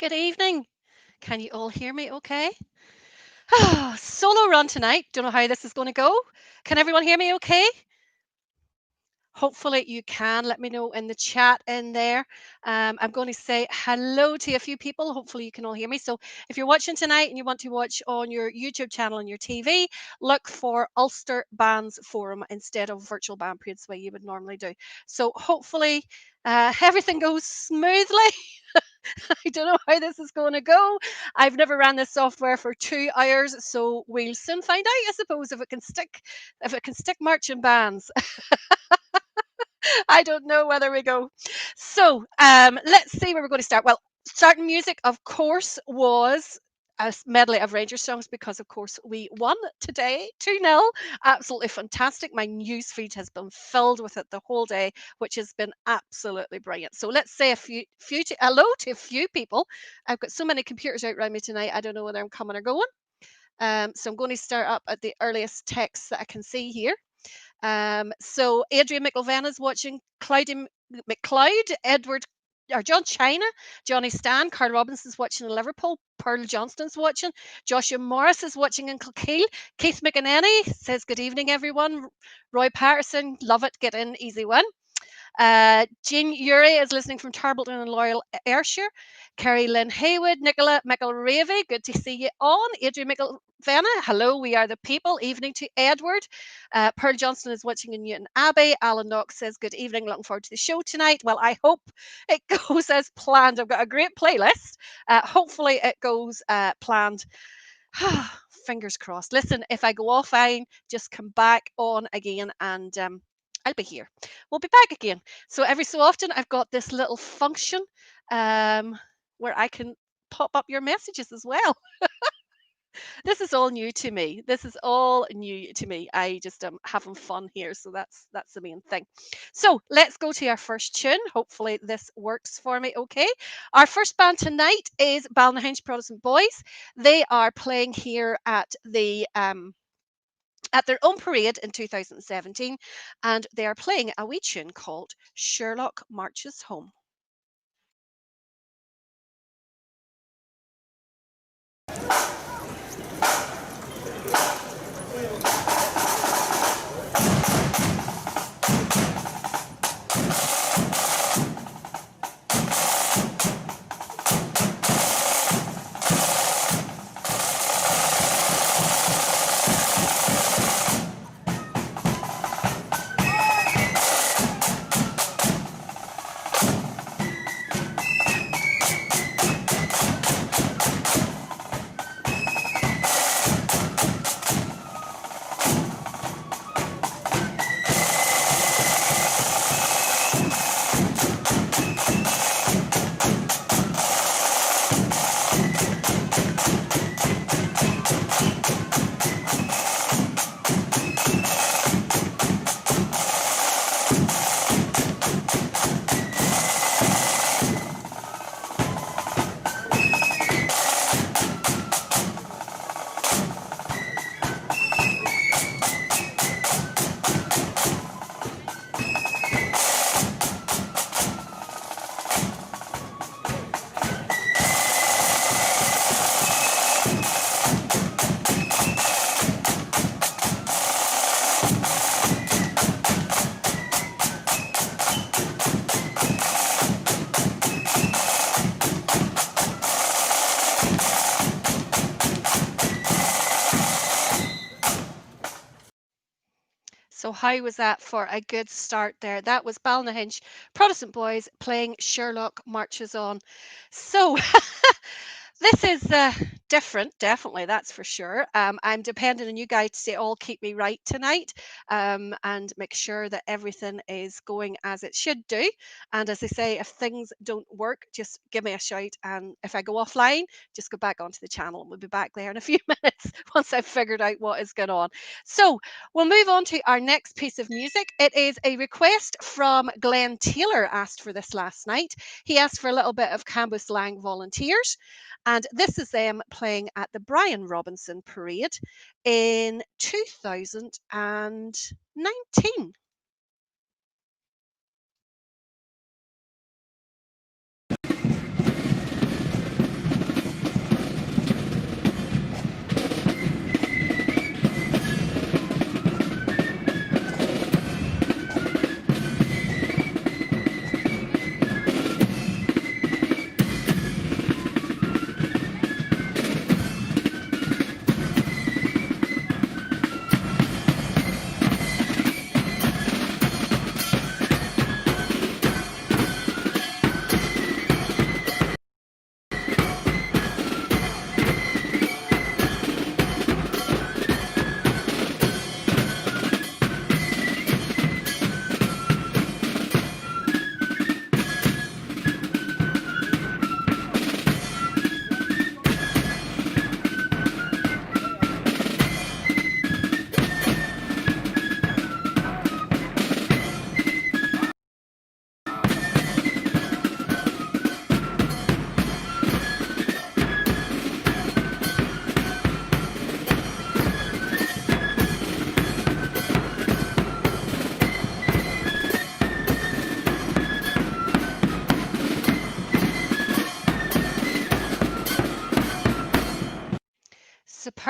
Good evening. Can you all hear me okay? Solo run tonight. Don't know how this is going to go. Can everyone hear me okay? Hopefully you can. Let me know in the chat in there. I'm going to say hello to a few people. Hopefully you can all hear me. So if you're watching tonight and you want to watch on your YouTube channel on your TV, look for Ulster Bands Forum instead of Virtual Band Parades the way you would normally do. So hopefully everything goes smoothly. I don't know how this is going to go. I've never ran this software for 2 hours, so we'll soon find out, I suppose, if it can stick marching bands. I don't know whether we go. So let's see where we're going to start. Well, starting music, of course, was a medley of Rangers songs because, of course, we won today 2-0. Absolutely fantastic. My news feed has been filled with it the whole day, which has been absolutely brilliant. So let's say hello to a few people. I've got so many computers out around me tonight. I don't know whether I'm coming or going. So I'm going to start up at the earliest text that I can see here. So Adrian McIlvenna is watching, Cloudy McLeod, Edward or John China, Johnny Stan, Carl Robinson's watching in Liverpool, Pearl Johnston's watching, Joshua Morris is watching in Kilkeel, Keith McInerney says good evening everyone, Roy Patterson, love it, get in, easy one. Jean Uri is listening from Tarbleton and Loyal, Ayrshire. Kerry Lynn Haywood, Nicola McElravy, good to see you on. Adrian McIlvenna, hello, we are the people. Evening to Edward. Pearl Johnston is watching in Newton Abbey. Alan Knox says, good evening, looking forward to the show tonight. Well, I hope it goes as planned. I've got a great playlist. Hopefully it goes planned. Fingers crossed. Listen, if I go offline, just come back on again and I'll be here. We'll be back again. So every so often, I've got this little function where I can pop up your messages as well. This is all new to me. This is all new to me. I just am having fun here, so that's the main thing. So let's go to our first tune. Hopefully this works for me. Okay. Our first band tonight is Ballynahinch Protestant Boys. They are playing here at their own parade in 2017, and they are playing a wee tune called Sherlock Marches Home. So how was that for a good start there? That was Ballynahinch Protestant Boys playing Sherlock Marches On. So this is different, definitely, that's for sure. I'm depending on you guys to all keep me right tonight and make sure that everything is going as it should do. And as I say, if things don't work, just give me a shout. And if I go offline, just go back onto the channel and we'll be back there in a few minutes once I've figured out what is going on. So we'll move on to our next piece of music. It is a request from Glenn Taylor, asked for this last night. He asked for a little bit of Cambus Lang Volunteers. And this is them playing at the Brian Robinson Parade in 2019.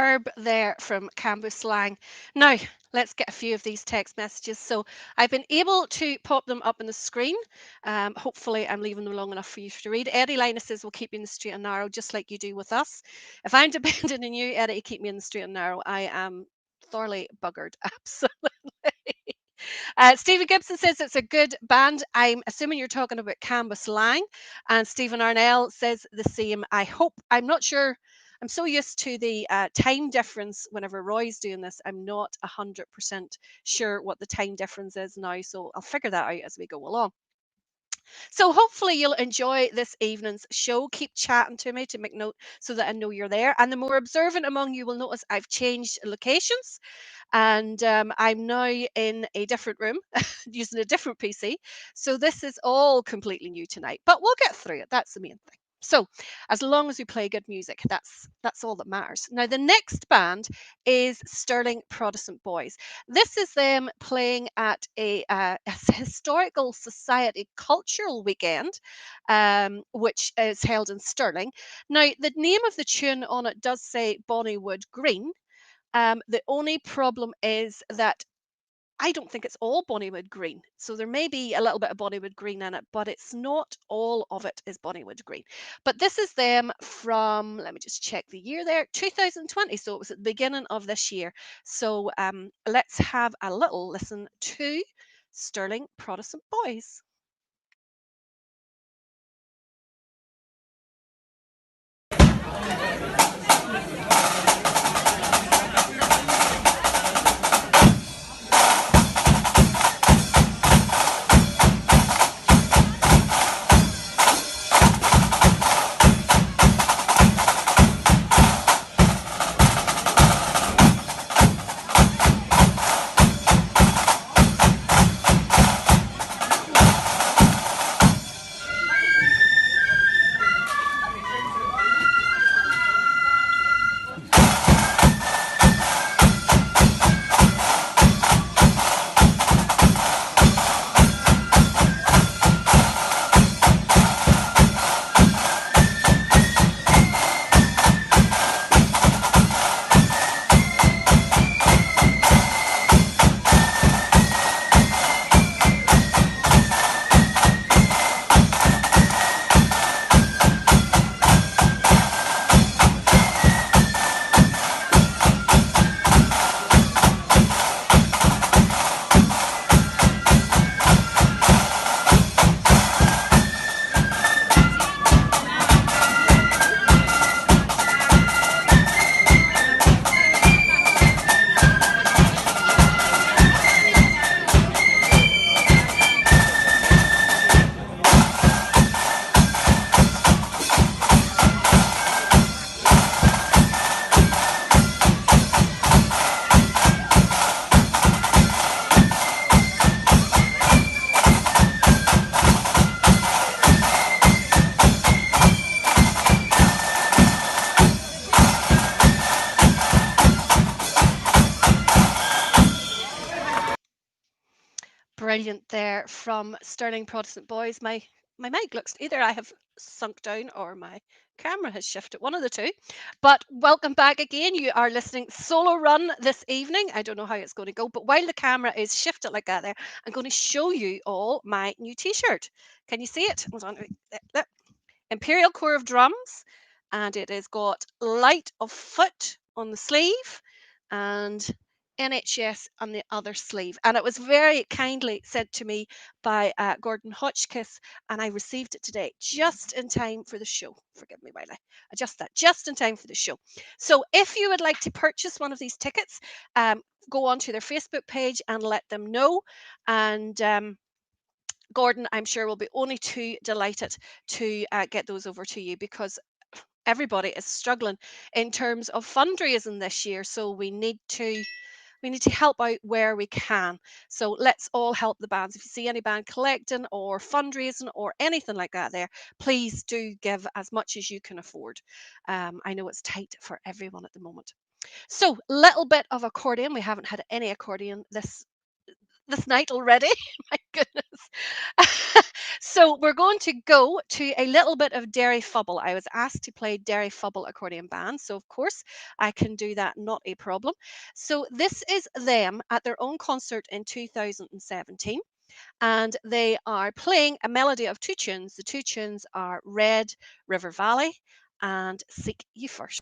Herb there from Canvas Slang. Now, let's get a few of these text messages. So I've been able to pop them up on the screen. Hopefully, I'm leaving them long enough for you to read. Eddie Linus says, we'll keep you in the straight and narrow, just like you do with us. If I'm dependent on you, Eddie, to keep me in the straight and narrow, I am thoroughly buggered. Absolutely. Stephen Gibson says it's a good band. I'm assuming you're talking about Canvas Lang. And Stephen Arnell says the same. I hope. I'm not sure. I'm so used to the time difference whenever Roy's doing this. I'm not 100% sure what the time difference is now. So I'll figure that out as we go along. So hopefully you'll enjoy this evening's show. Keep chatting to me to make note so that I know you're there. And the more observant among you will notice I've changed locations. And I'm now in a different room using a different PC. So this is all completely new tonight, but we'll get through it. That's the main thing. So as long as we play good music, that's all that matters. Now the next band is Sterling Protestant Boys. This is them playing at a historical society cultural weekend, which is held in Stirling. Now the name of the tune on it does say Bonnywood Green. The only problem is that I don't think it's all Bonnywood Green. So there may be a little bit of Bonnywood Green in it, but it's not all of it is Bonnywood Green. But this is them from, let me just check the year there, 2020. So it was at the beginning of this year. So let's have a little listen to Sterling Protestant Boys. Brilliant there from Sterling Protestant Boys. My mic looks either I have sunk down or my camera has shifted, one of the two. But welcome back again. You are listening solo run this evening. I don't know how it's going to go, but while the camera is shifted like that there, I'm going to show you all my new t-shirt. Can you see it? Hold on. Imperial Corps of Drums, and it has got Light of Foot on the sleeve and NHS on the other sleeve. And it was very kindly sent to me by Gordon Hotchkiss, and I received it today just in time for the show. Forgive me while I adjust that, just in time for the show. So if you would like to purchase one of these tickets, go onto their Facebook page and let them know. And Gordon, I'm sure, will be only too delighted to get those over to you because everybody is struggling in terms of fundraising this year. So we need to help out where we can. So let's all help the bands. If you see any band collecting or fundraising or anything like that there, please do give as much as you can afford. I know it's tight for everyone at the moment. So little bit of accordion. We haven't had any accordion this night already. My goodness. So we're going to go to a little bit of Derry Fubble. I was asked to play Derry Fubble accordion band, so of course I can do that, not a problem. So this is them at their own concert in 2017, and they are playing a melody of two tunes. The two tunes are Red River Valley and Seek Ye First.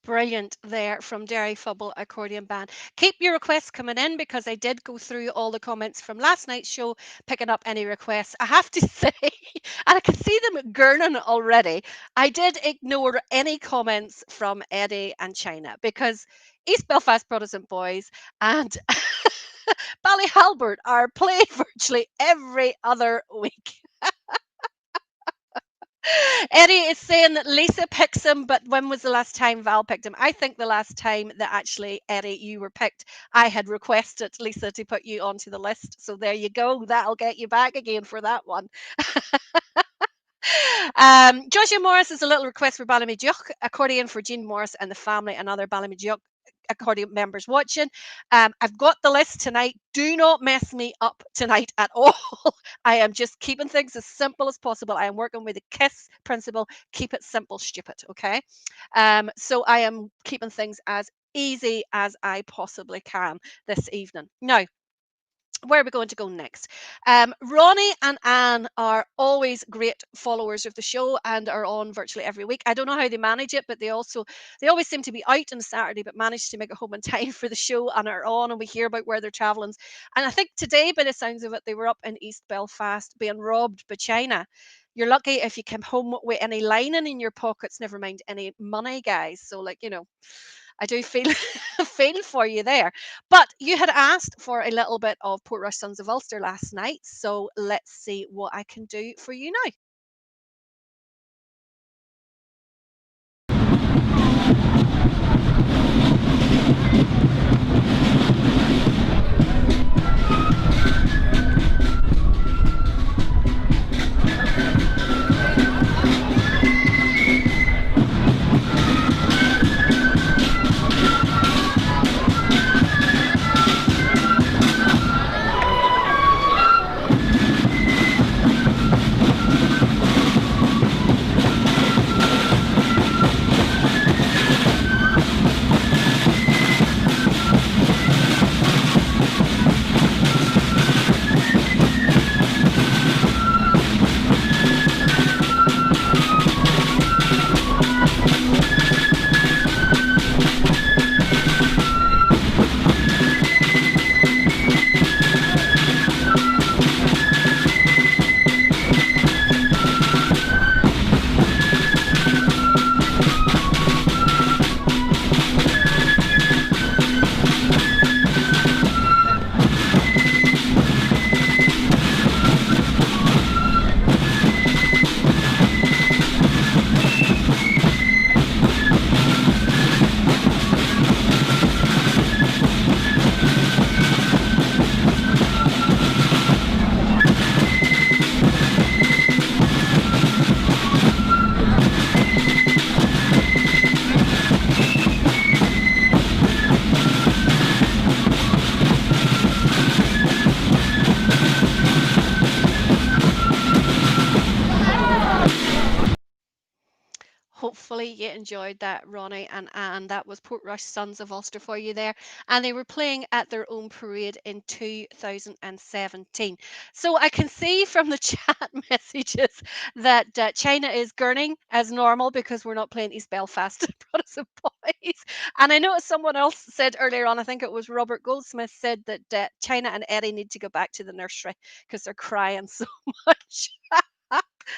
Brilliant there from Derry Fubble Accordion Band. Keep your requests coming in because I did go through all the comments from last night's show, picking up any requests. I have to say, and I can see them gurning already, I did ignore any comments from Eddie and China because East Belfast Protestant boys and Ballyhalbert are played virtually every other week. Eddie is saying that Lisa picks him, but when was the last time Val picked him? I think the last time that actually, Eddie, you were picked, I had requested Lisa to put you onto the list. So there you go. That'll get you back again for that one. Joshua Morris is a little request for Ballymaduke, accordion for Jean Morris and the family and other Ballymaduke accordion members watching. I've got the list tonight. Do not mess me up tonight at all. I am just keeping things as simple as possible. I am working with the KISS principle. Keep it simple, stupid. Okay. So I am keeping things as easy as I possibly can this evening. Now, where are we going to go next? Ronnie and Anne are always great followers of the show and are on virtually every week. I don't know how they manage it, but they always seem to be out on a Saturday, but manage to make it home in time for the show and are on, and we hear about where they're traveling. And I think today, by the sounds of it, they were up in East Belfast being robbed by China. You're lucky if you came home with any lining in your pockets, never mind any money, guys. So, I do feel feel for you there. But you had asked for a little bit of Portrush Sons of Ulster last night, so let's see what I can do for you now. hopefully you enjoyed that, Ronnie and Anne. That was Portrush Sons of Ulster for you there. And they were playing at their own parade in 2017. So I can see from the chat messages that China is gurning as normal because we're not playing East Belfast Protestant Boys. And I noticed someone else said earlier on, I think it was Robert Goldsmith, said that China and Eddie need to go back to the nursery because they're crying so much.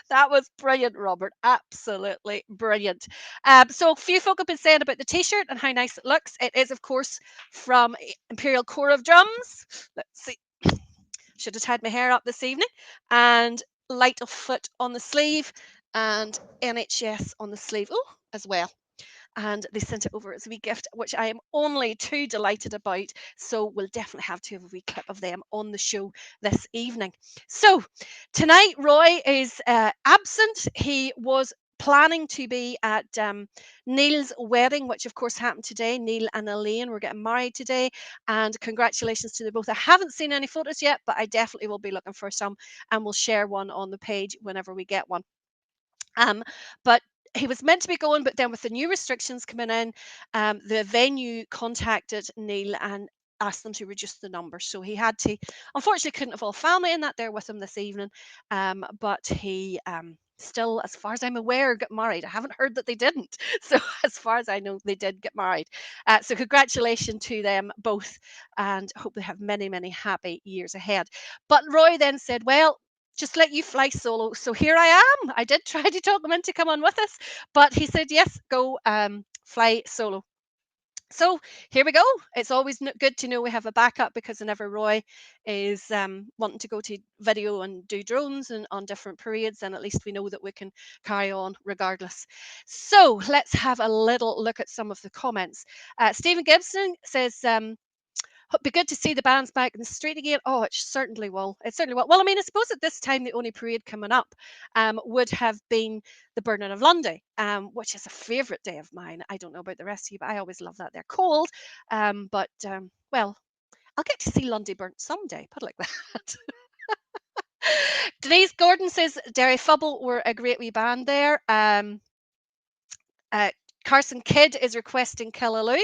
That was brilliant, Robert. Absolutely brilliant. So, a few folk have been saying about the T-shirt and how nice it looks. It is, of course, from Imperial Corps of Drums. Let's see. Should have tied my hair up this evening. And light of foot on the sleeve, and NHS on the sleeve. Oh, as well. And they sent it over as a wee gift, which I am only too delighted about. So we'll definitely have to have a wee clip of them on the show this evening. So tonight, Roy is absent. He was planning to be at Neil's wedding, which of course happened today. Neil and Elaine were getting married today, and congratulations to them both. I haven't seen any photos yet, but I definitely will be looking for some, and we'll share one on the page whenever we get one. But he was meant to be going, but then with the new restrictions coming in, the venue contacted Neil and asked them to reduce the number. So he had to, unfortunately, couldn't have all family in that there with him this evening. But he still, as far as I'm aware, got married. I haven't heard that they didn't. So as far as I know, they did get married. So congratulations to them both, and hope they have many, many happy years ahead. But Roy then said, well, just let you fly solo. So here I am. I did try to talk him in to come on with us, but he said, yes, go fly solo. So here we go. It's always good to know we have a backup, because whenever Roy is wanting to go to video and do drones and on different parades, then at least we know that we can carry on regardless. So let's have a little look at some of the comments. Stephen Gibson says, be good to see the bands back in the street again. Oh, it certainly will. It certainly will. Well, I mean, I suppose at this time the only parade coming up would have been the Burning of Lundy, which is a favourite day of mine. I don't know about the rest of you, but I always love that. They're cold, but well, I'll get to see Lundy burnt someday. Put it like that. Denise Gordon says Derry Fubble were a great wee band there. Carson Kidd is requesting Killaloo.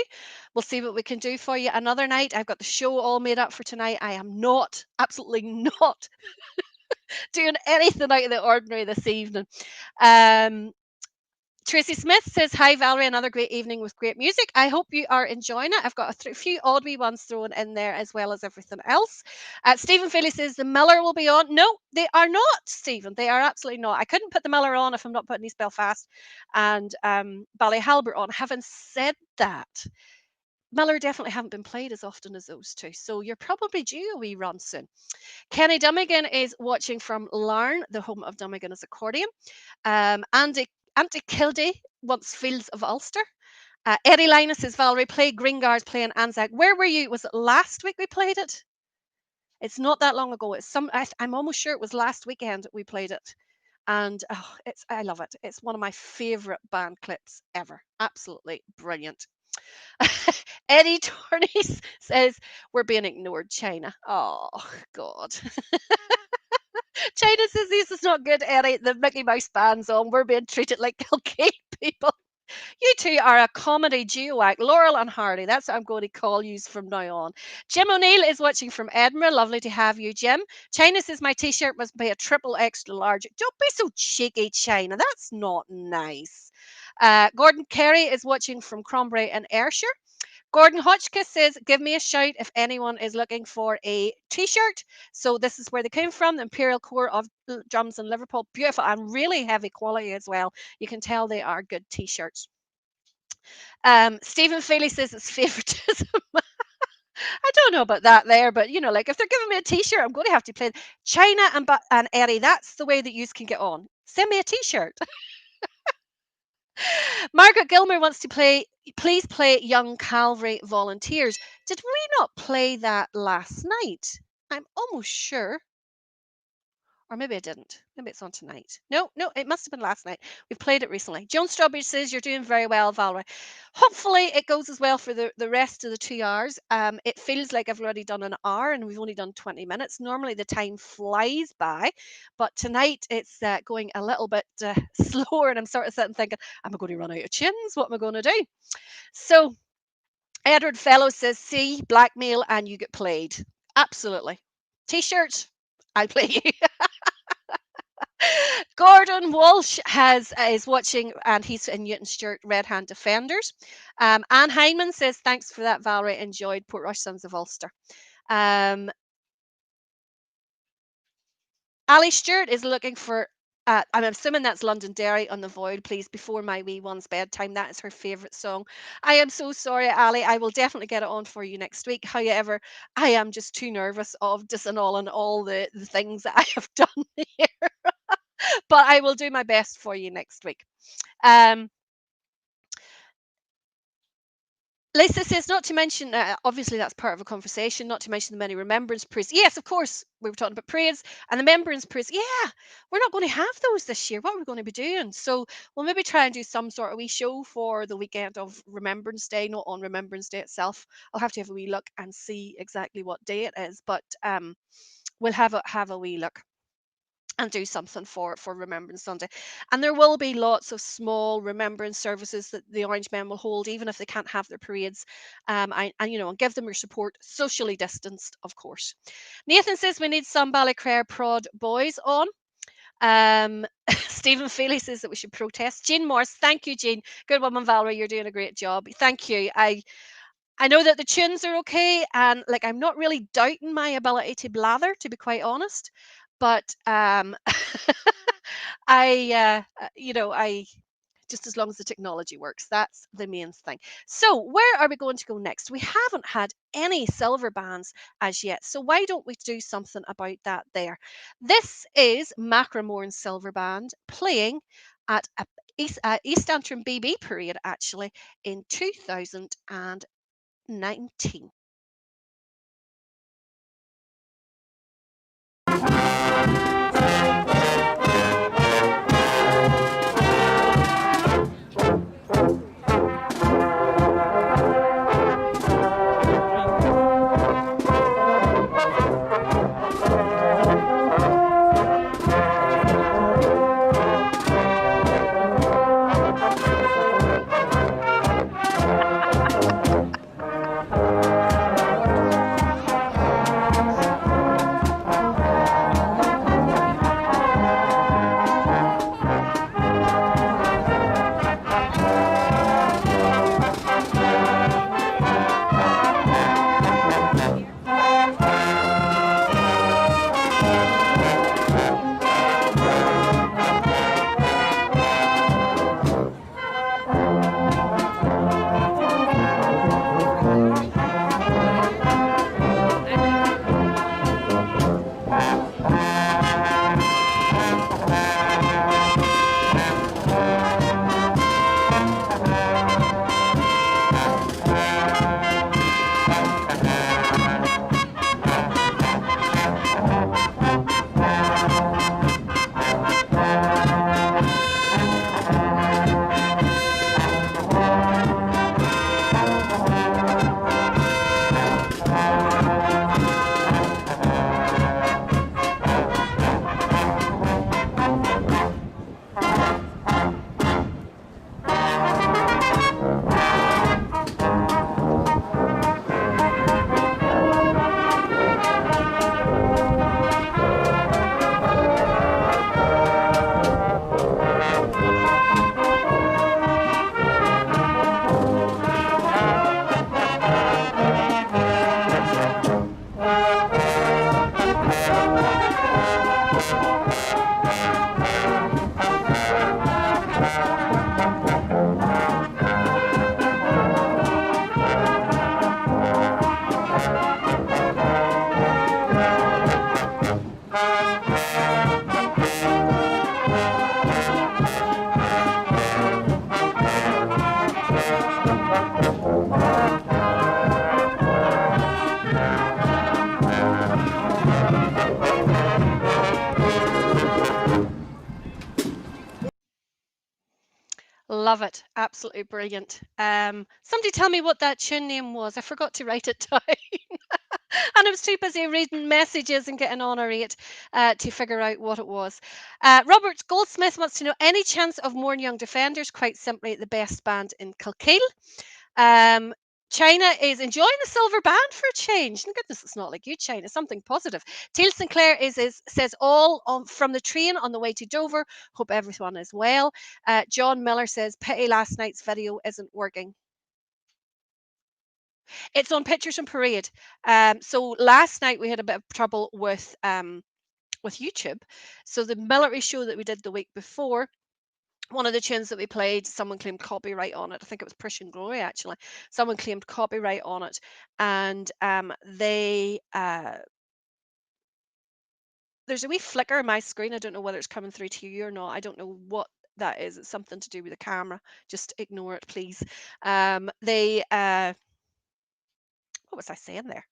We'll see what we can do for you another night. I've got the show all made up for tonight. I am not, absolutely not, doing anything out of the ordinary this evening. Tracy Smith says, hi, Valerie, another great evening with great music. I hope you are enjoying it. I've got a few odd wee ones thrown in there as well as everything else. Stephen Philly says, the Miller will be on. No, they are not, Stephen. They are absolutely not. I couldn't put the Miller on if I'm not putting East Belfast and Ballyhalbert on. Having said that, Miller definitely haven't been played as often as those two. So you're probably due a wee run soon. Kenny Dummigan is watching from Larne, the home of Dummigan's Accordion. Andy Kildee wants Fields of Ulster. Eddie Linus says, Valerie, play Gringars playing Anzac. Where were you? Was it last week we played it? It's not that long ago. I'm almost sure it was last weekend we played it. And I love it. It's one of my favorite band clips ever. Absolutely brilliant. Eddie Torney says, we're being ignored, China. Oh, God. China says, this is not good, Eddie. The Mickey Mouse band's on. We're being treated like Kilkenny people. You two are a comedy duo act. Laurel and Hardy. That's what I'm going to call you from now on. Jim O'Neill is watching from Edinburgh. Lovely to have you, Jim. China says, my t-shirt must be a triple extra large. Don't be so cheeky, China. That's not nice. Gordon Carey is watching from Cronbury and Ayrshire. Gordon Hotchkiss says, give me a shout if anyone is looking for a t-shirt. So this is where they came from, the Imperial Corps of Drums in Liverpool. Beautiful and really heavy quality as well. You can tell they are good t-shirts. Stephen Feely says it's favoritism. I don't know about that there, but you know, like if they're giving me a t-shirt, I'm going to have to play China and Eddie. That's the way that you can get on. Send me a t-shirt. Margaret Gilmer wants to please play Young Calvary Volunteers. Did we not play that last night? I'm almost sure. Or maybe I didn't. Maybe it's on tonight. No, no, it must have been last night. We've played it recently. Joan Strawberry says you're doing very well, Valerie. Hopefully it goes as well for the rest of the 2 hours. It feels like I've already done an hour and we've only done 20 minutes. Normally the time flies by, but tonight it's going a little bit slower, and I'm sort of sitting thinking, am I going to run out of tunes? What am I going to do? So Edward Fellow says, see, blackmail and you get played. Absolutely. T-shirt, I'll play you. Gordon Walsh is watching, and he's in Newton Stewart Red Hand Defenders. Anne Hyman says, thanks for that, Valerie. Enjoyed Portrush Sons of Ulster. Ali Stewart is looking for, I'm assuming that's Londonderry on the Void, please, before my wee one's bedtime. That is her favourite song. I am so sorry, Ali. I will definitely get it on for you next week. However, I am just too nervous of disanuling all the things that I have done here. But I will do my best for you next week. Lisa says, not to mention, obviously that's part of a conversation, not to mention the many remembrance parades. Yes, of course, we were talking about parades and the remembrance parades. Yeah, we're not going to have those this year. What are we going to be doing? So we'll maybe try and do some sort of wee show for the weekend of Remembrance Day, not on Remembrance Day itself. I'll have to have a wee look and see exactly what day it is, but we'll have a wee look and do something for Remembrance Sunday. And there will be lots of small remembrance services that the Orange Men will hold, even if they can't have their parades. And give them your support, socially distanced, of course. Nathan says we need some Ballycrare Prod boys on. Stephen Feely says that we should protest. Jean Morris, thank you, Jean. Good woman, Valerie. You're doing a great job. Thank you. I know that the tunes are okay, and like I'm not really doubting my ability to blather, to be quite honest. But I just as long as the technology works, that's the main thing. So where are we going to go next? We haven't had any silver bands as yet, so why don't we do something about that there? This is Mackramore Silver Band playing at East Antrim BB Parade, actually, in 2019. absolutely brilliant. Somebody tell me what that tune name was. I forgot to write it down. And I was too busy reading messages and getting on our eight to figure out what it was. Robert Goldsmith wants to know any chance of more young defenders? Quite simply, the best band in Kilkeel. Um, China is enjoying the silver band for a change. And goodness, it's not like you, China. Something positive. Teal Sinclair says all from the train on the way to Dover. Hope everyone is well. John Miller says pity last night's video isn't working. It's on Pictures and Parade. So last night we had a bit of trouble with YouTube. So the military show that we did the week before, one of the tunes that we played, someone claimed copyright on it. I think it was Prussian Glory actually. Someone claimed copyright on it, and there's a wee flicker on my screen. I don't know whether it's coming through to you or not. I don't know what that is. It's something to do with the camera. Just ignore it, please. What was I saying there?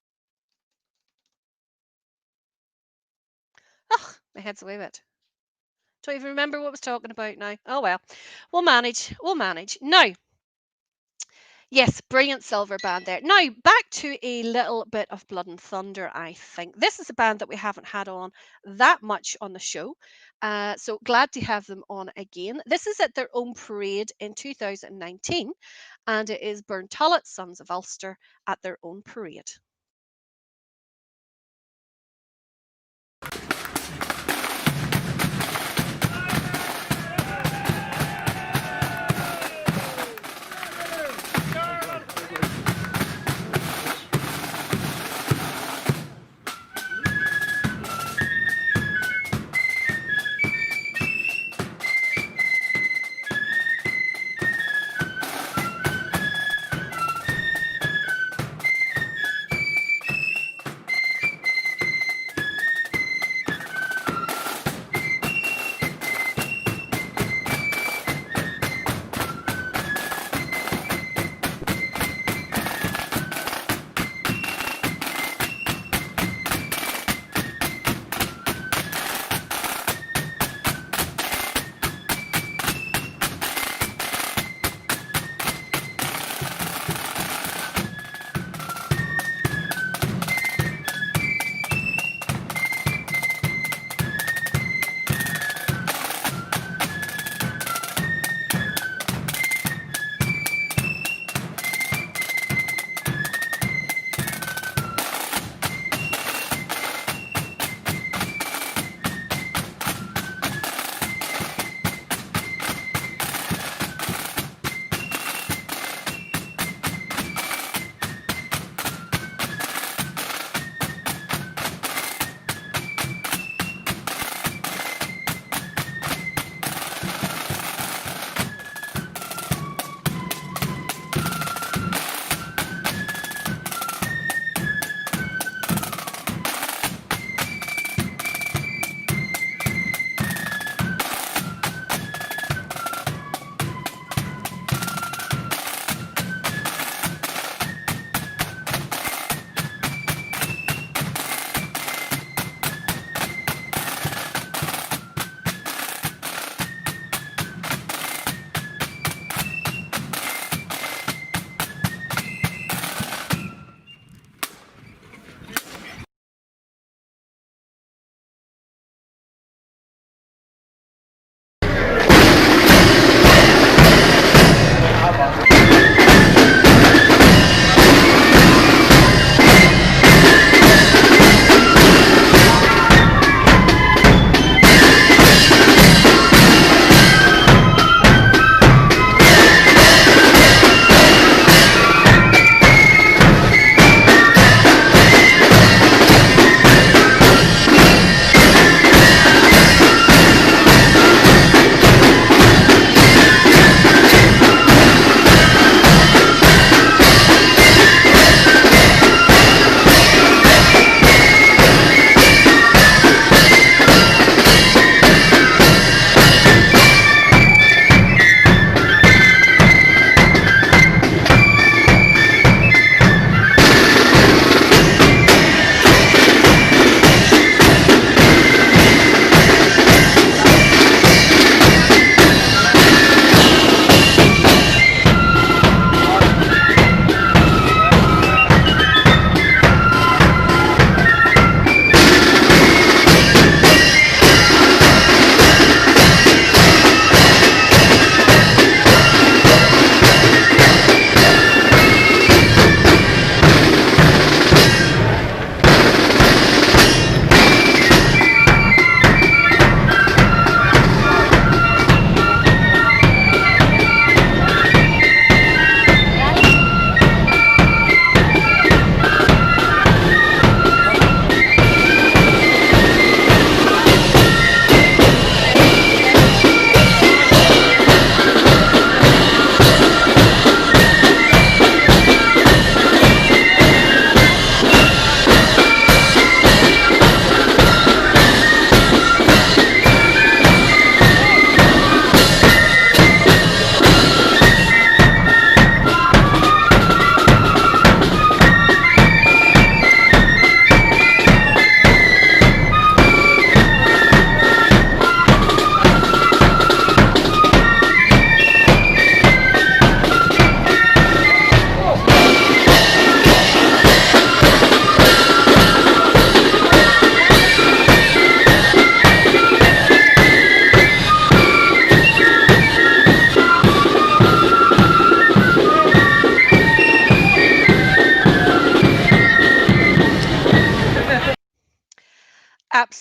Oh, my head's away with it. Don't even remember what I was talking about now. Oh well, we'll manage. We'll manage. Now, yes, brilliant silver band there. Now, back to a little bit of Blood and Thunder, I think. This is a band that we haven't had on that much on the show. So glad to have them on again. This is at their own parade in 2019, and it is Burntullet Sons of Ulster at their own parade.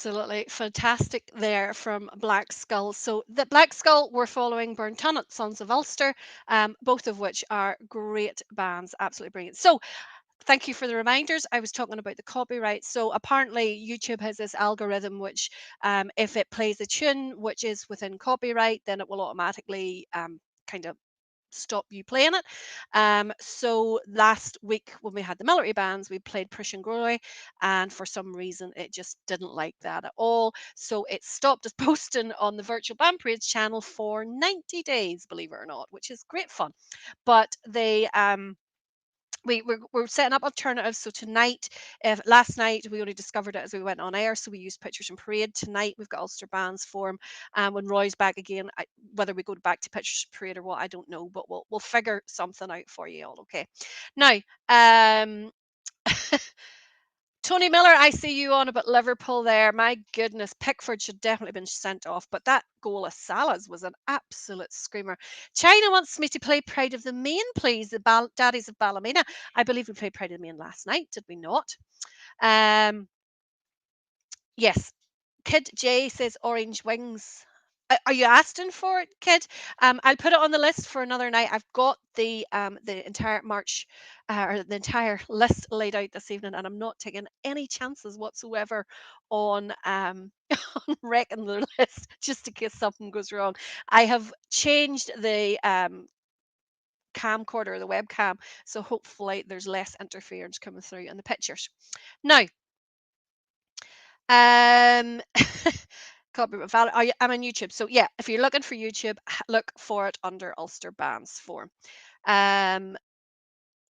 Absolutely fantastic there from Black Skull. So the Black Skull were following Burntonnet, Sons of Ulster, both of which are great bands, absolutely brilliant. So thank you for the reminders. I was talking about the copyright. So apparently YouTube has this algorithm which, if it plays a tune which is within copyright, then it will automatically kind of stop you playing it. So last week when we had the military bands, we played Push and Groy, and for some reason it just didn't like that at all. So it stopped us posting on the Virtual Band Parades channel for 90 days, believe it or not, which is great fun. But they we're setting up alternatives. So tonight, if last night we only discovered it as we went on air, so we used Pictures and Parade. Tonight we've got Ulster Bands Forum, and when Roy's back again, whether we go back to Pictures and Parade or what, I don't know, but we'll figure something out for you all. Okay, now Tony Miller, I see you on about Liverpool there. My goodness, Pickford should definitely been sent off, but that goal of Salah's was an absolute screamer. China wants me to play Pride of the Main, please. The Daddies of Ballymena. I believe we played Pride of the Main last night, did we not? Yes. Kid J says Orange Wings. Are you asking for it, Kid? I'll put it on the list for another night. I've got the entire March or the entire list laid out this evening, and I'm not taking any chances whatsoever on on wrecking the list just in case something goes wrong. I have changed the camcorder, the webcam, so hopefully there's less interference coming through in the pictures. Now, um, I'm on YouTube. So yeah, if you're looking for YouTube, look for it under Ulster Bands Forum. A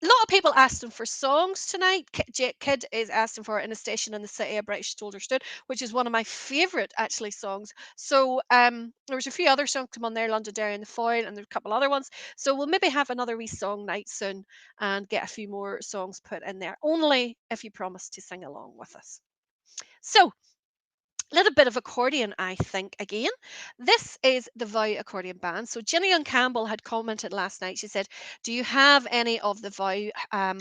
lot of people asking for songs tonight. Kid is asking for In a Station in the City, a British Soldier Stood, which is one of my favourite actually songs. So there was a few other songs come on there, Londonderry and the Foil, and there's a couple other ones. So we'll maybe have another wee song night soon and get a few more songs put in there, only if you promise to sing along with us. So little bit of accordion, I think, again. This is the Vow Accordion Band. So Jenny Young Campbell had commented last night. She said, do you have any of the Vow?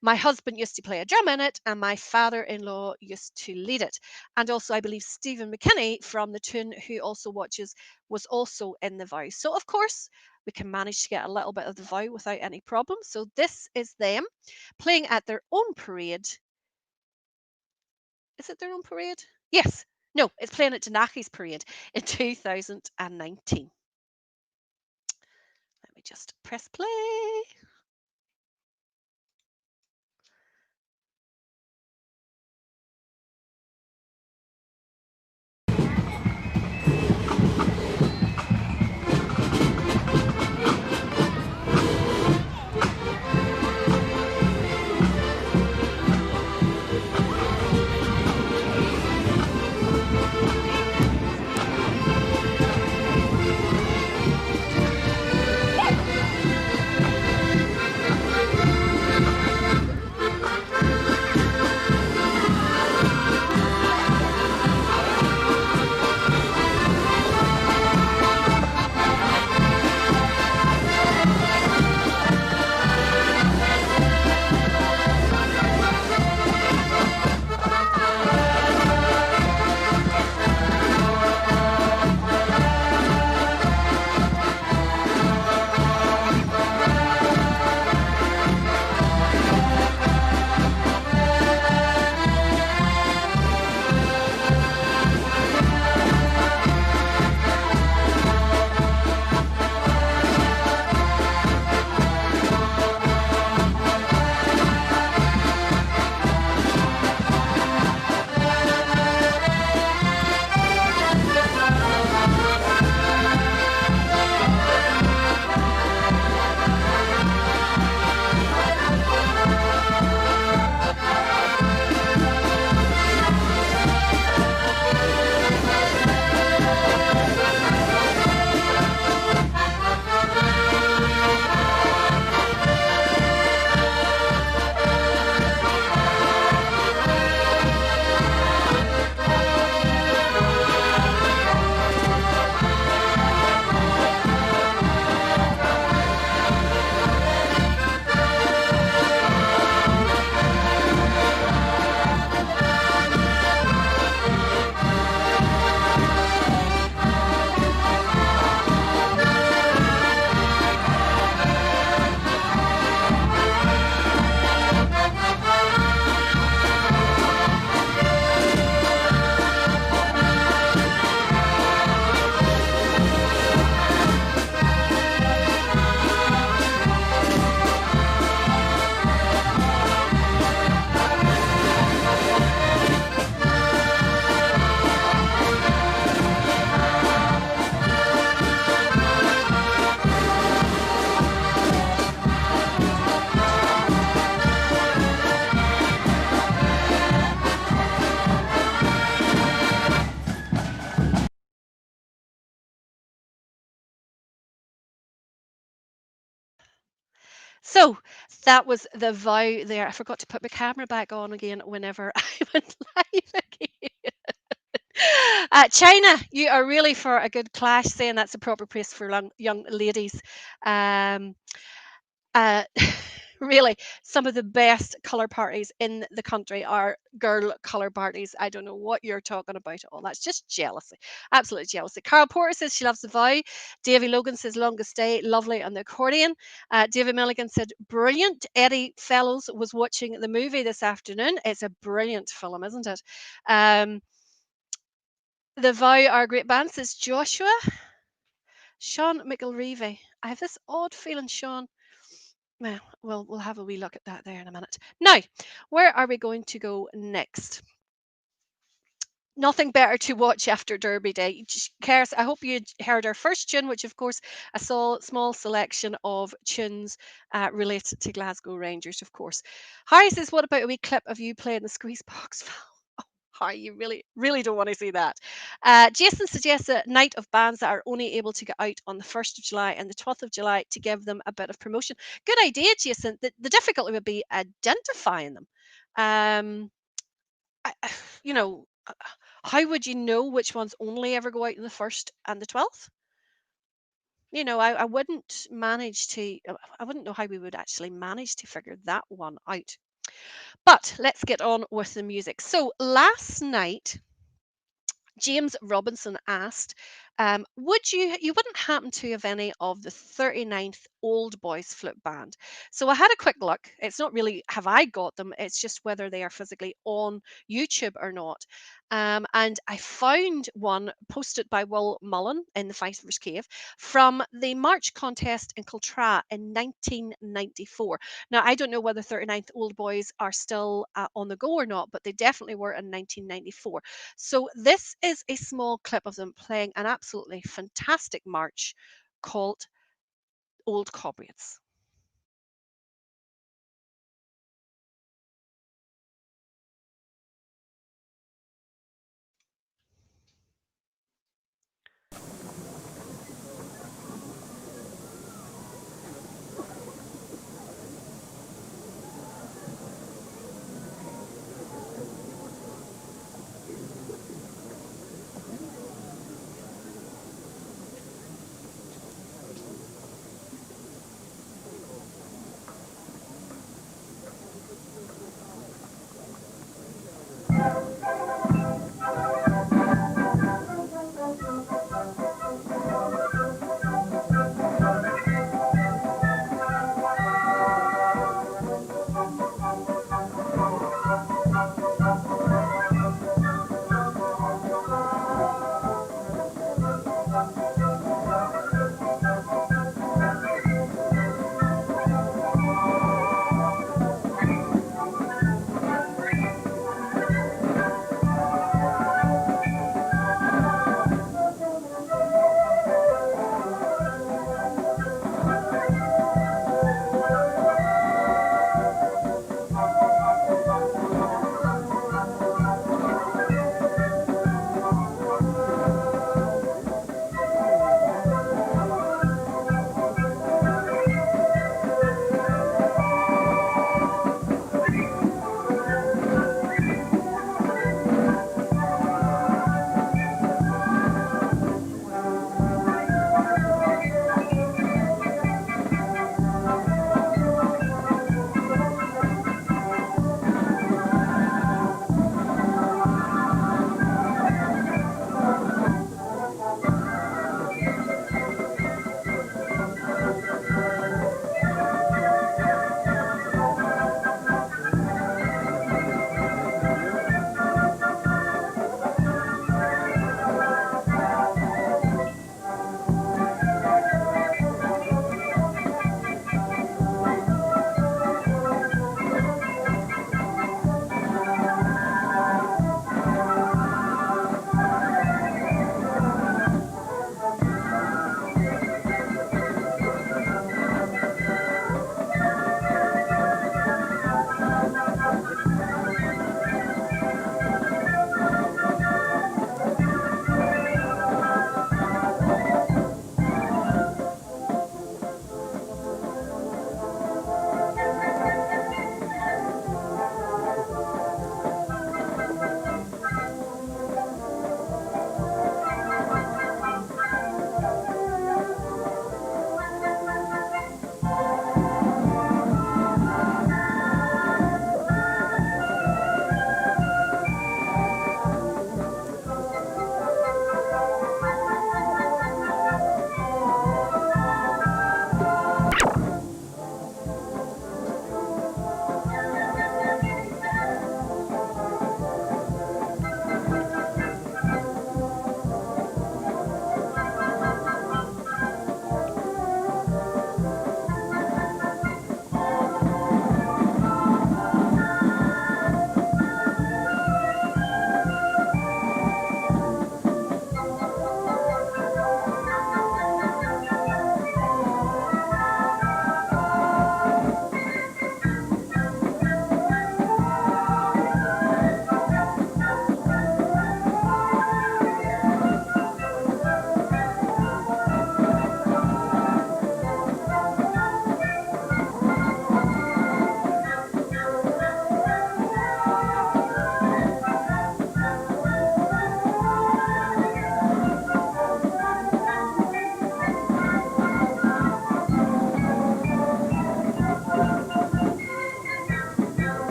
My husband used to play a drum in it, and my father-in-law used to lead it. And also, I believe Stephen McKinney from the tune Who Also Watches was also in the Vow. So, of course, we can manage to get a little bit of the Vow without any problem. So this is them playing at their own parade. Is it their own parade? Yes. No, it's playing at Danaki's parade in 2019. Let me just press play. So that was the vow there. I forgot to put my camera back on again whenever I went live again. China, you are really for a good clash, saying that's a proper place for young ladies. Um, uh, really, some of the best colour parties in the country are girl colour parties. I don't know what you're talking about at all. That's just jealousy. Absolute jealousy. Carol Porter says she loves the vow. Davy Logan says longest day, lovely on the accordion. David Milligan said brilliant. Eddie Fellows was watching the movie this afternoon. It's a brilliant film, isn't it? Um, the vow are a great band, says Joshua. Sean McElreevy. I have this odd feeling, Sean. Well, we'll have a wee look at that there in a minute. Now, where are we going to go next? Nothing better to watch after Derby Day. Cares, I hope you heard our first tune, which of course a small selection of tunes related to Glasgow Rangers, of course. Harry says, what about a wee clip of you playing the squeeze box? Harry, you really don't want to see that. Jason suggests a night of bands that are only able to get out on the 1st of July and the 12th of July to give them a bit of promotion. Good idea, Jason. The difficulty would be identifying them. Um, you know, how would you know which ones only ever go out on the 1st and the 12th? I wouldn't manage to, I wouldn't know how we would actually manage to figure that one out. But let's get on with the music. So last night, James Robinson asked, would you wouldn't happen to have any of the 39th Old Boys Flip Band? So I had a quick look. It's not really have I got them, it's just whether they are physically on YouTube or not. And I found one posted by Will Mullen in the Philosopher's Cave from the March contest in Kiltra in 1994. Now, I don't know whether 39th Old Boys are still on the go or not, but they definitely were in 1994. So this is a small clip of them playing an absolutely fantastic march called Old Comrades.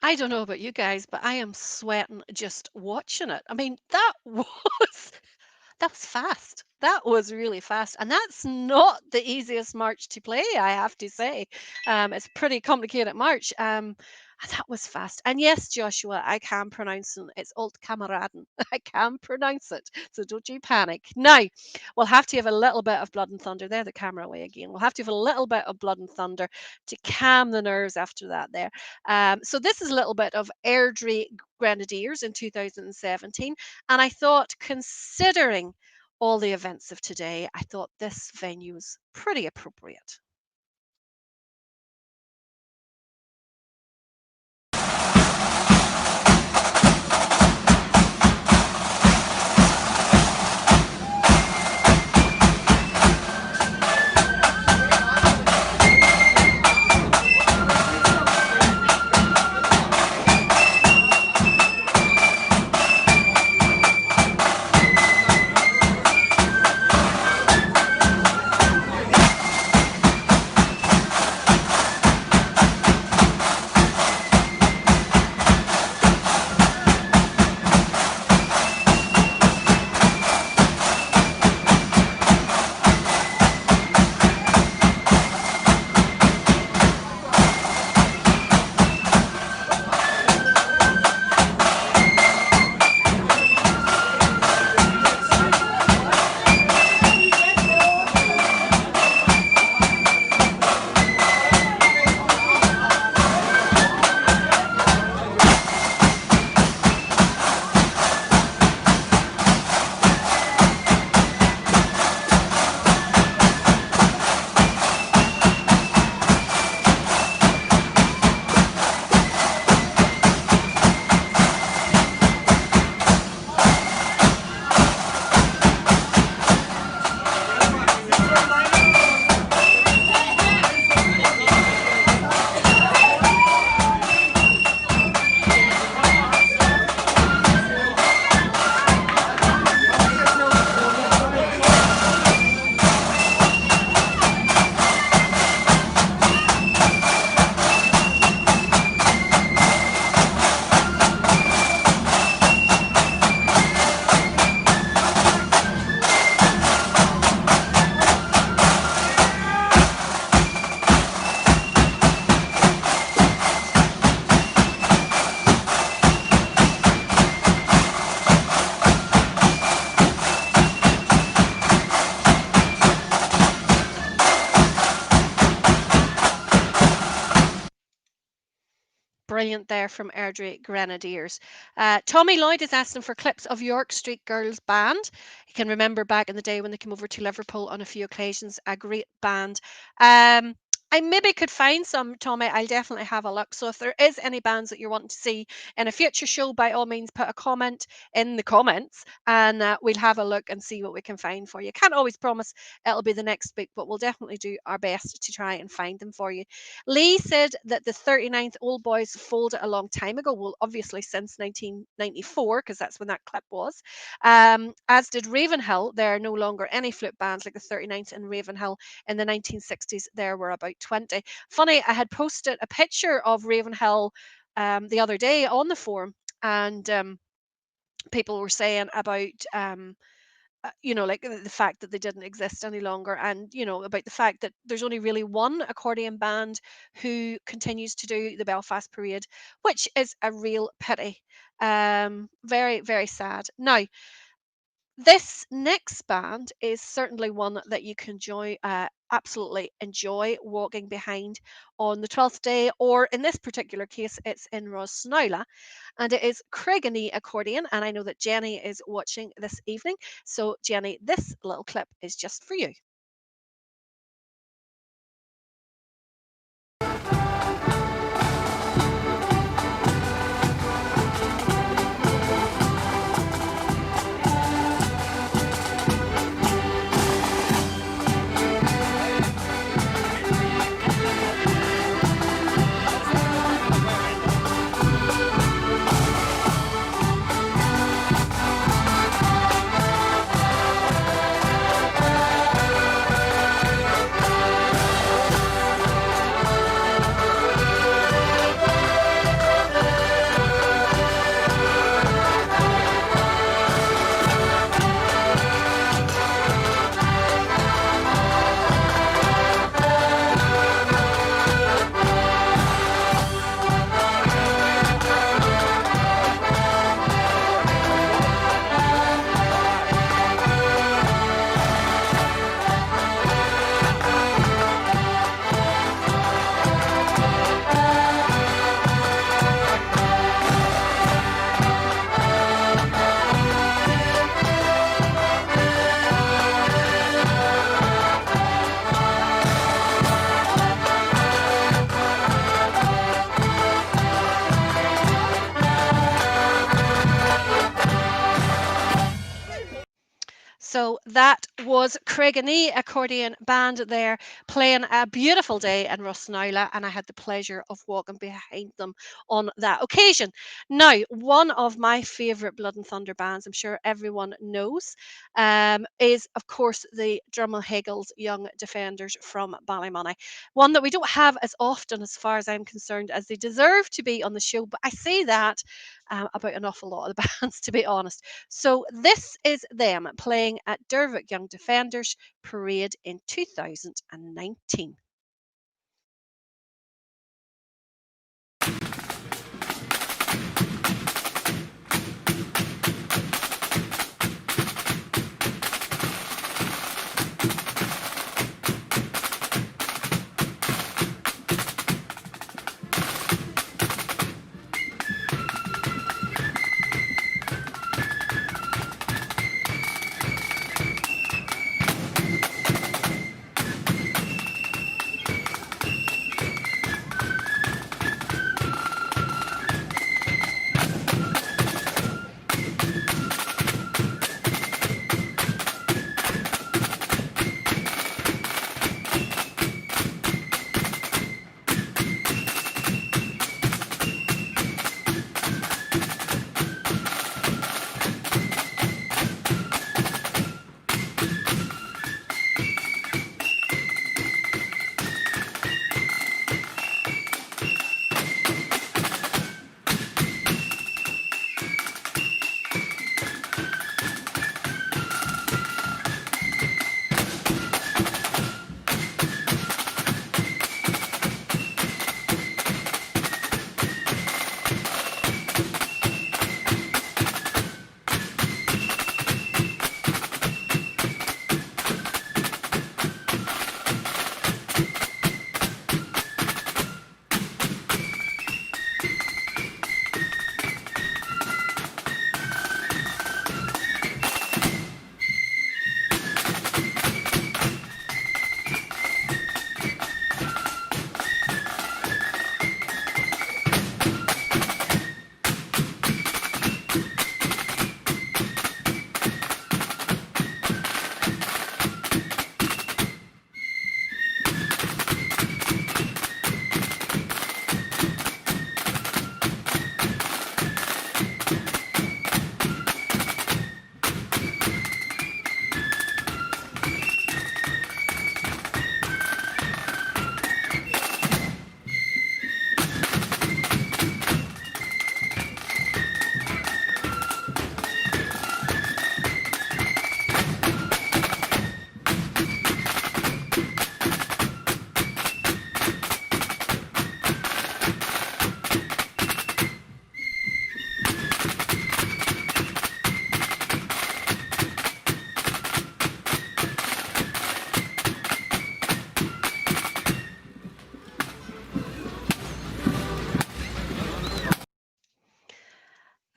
I don't know about you guys, but I am sweating just watching it. I mean, that was fast. That was really fast, and that's not the easiest march to play, I have to say. It's a pretty complicated march. And that was fast. And yes, Joshua, I can pronounce it. It's Old Kameraden. I can pronounce it, so don't you panic. Now, we'll have to have a little bit of blood and thunder. There, the camera away again. We'll have to have a little bit of blood and thunder to calm the nerves after that. There. So this is a little bit of Airdrie Grenadiers in 2017, and I thought, considering all the events of today, I thought this venue was pretty appropriate. Brilliant there from Airdrie Grenadiers. Tommy Lloyd is asking for clips of York Street Girls Band. You can remember back in the day when they came over to Liverpool on a few occasions, a great band. I maybe could find some, Tommy. I'll definitely have a look. So if there is any bands that you're wanting to see in a future show, by all means, put a comment in the comments and we'll have a look and see what we can find for you. Can't always promise it'll be the next week, but we'll definitely do our best to try and find them for you. Lee said that the 39th Old Boys folded a long time ago. Well, obviously since 1994, because that's when that clip was. As did Ravenhill. There are no longer any flute bands like the 39th in Ravenhill. In the 1960s, there were about 20. Funny, I had posted a picture of Ravenhill the other day on the forum, and people were saying about like the fact that they didn't exist any longer, and about the fact that there's only really one accordion band who continues to do the Belfast Parade, which is a real pity. Very, very sad. Now, this next band is certainly one that you can absolutely enjoy walking behind on the 12th day, or in this particular case, it's in Rosnowla, and it is Craigany Accordion. And I know that Jenny is watching this evening. So, Jenny, this little clip is just for you. So that was Craigany Accordion Band there playing a beautiful day in Rosnowla, and I had the pleasure of walking behind them on that occasion. Now, one of my favourite Blood and Thunder bands, I'm sure everyone knows, is of course the Drummelhagels Young Defenders from Ballymoney. One that we don't have as often, as far as I'm concerned, as they deserve to be on the show, but I say that about an awful lot of the bands, to be honest. So this is them playing at Dervick Young Defenders Parade in 2019.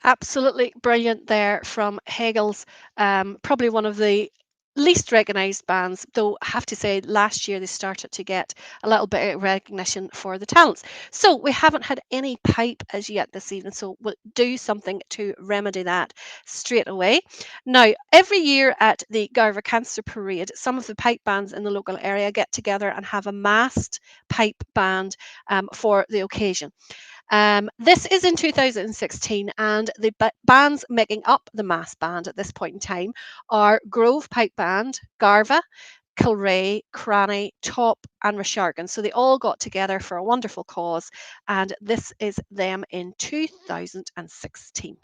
Absolutely brilliant there from Hegel's. Probably one of the least recognised bands, though I have to say last year they started to get a little bit of recognition for the talents. So we haven't had any pipe as yet this evening, so we'll do something to remedy that straight away. Now, every year at the Garver Cancer Parade, some of the pipe bands in the local area get together and have a massed pipe band for the occasion. This is in 2016, and the bands making up the mass band at this point in time are Grove Pipe Band, Garva, Kilray, Cranny, Top, and Rashargan. So they all got together for a wonderful cause, and this is them in 2016.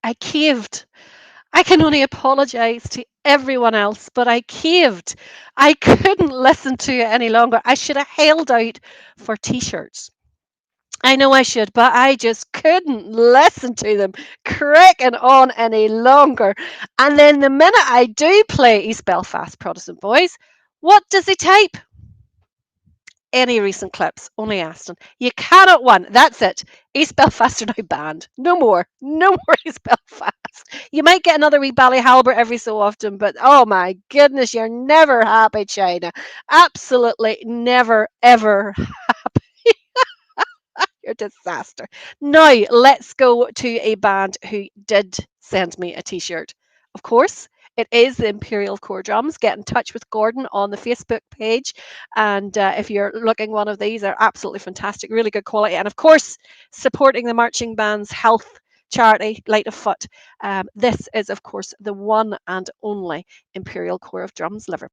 I caved. I can only apologize to everyone else, but I caved. I couldn't listen to it any longer. I should have held out for t-shirts. I know I should, but I just couldn't listen to them cracking on any longer. And then the minute I do play East Belfast Protestant Boys, what does he type? Any recent clips, only Aston. You cannot win. That's it. East Belfast are now banned. No more. No more East Belfast. You might get another wee Ballyhalbert every so often, but oh my goodness, you're never happy, China. Absolutely never, ever. You're a disaster. Now, let's go to a band who did send me a t shirt. Of course, it is the Imperial Core Drums. Get in touch with Gordon on the Facebook page. And if you're looking one of these, they're absolutely fantastic, really good quality. And of course, supporting the marching band's health charity, Light of Foot. This is, of course, the one and only Imperial Corps of Drums, Liverpool.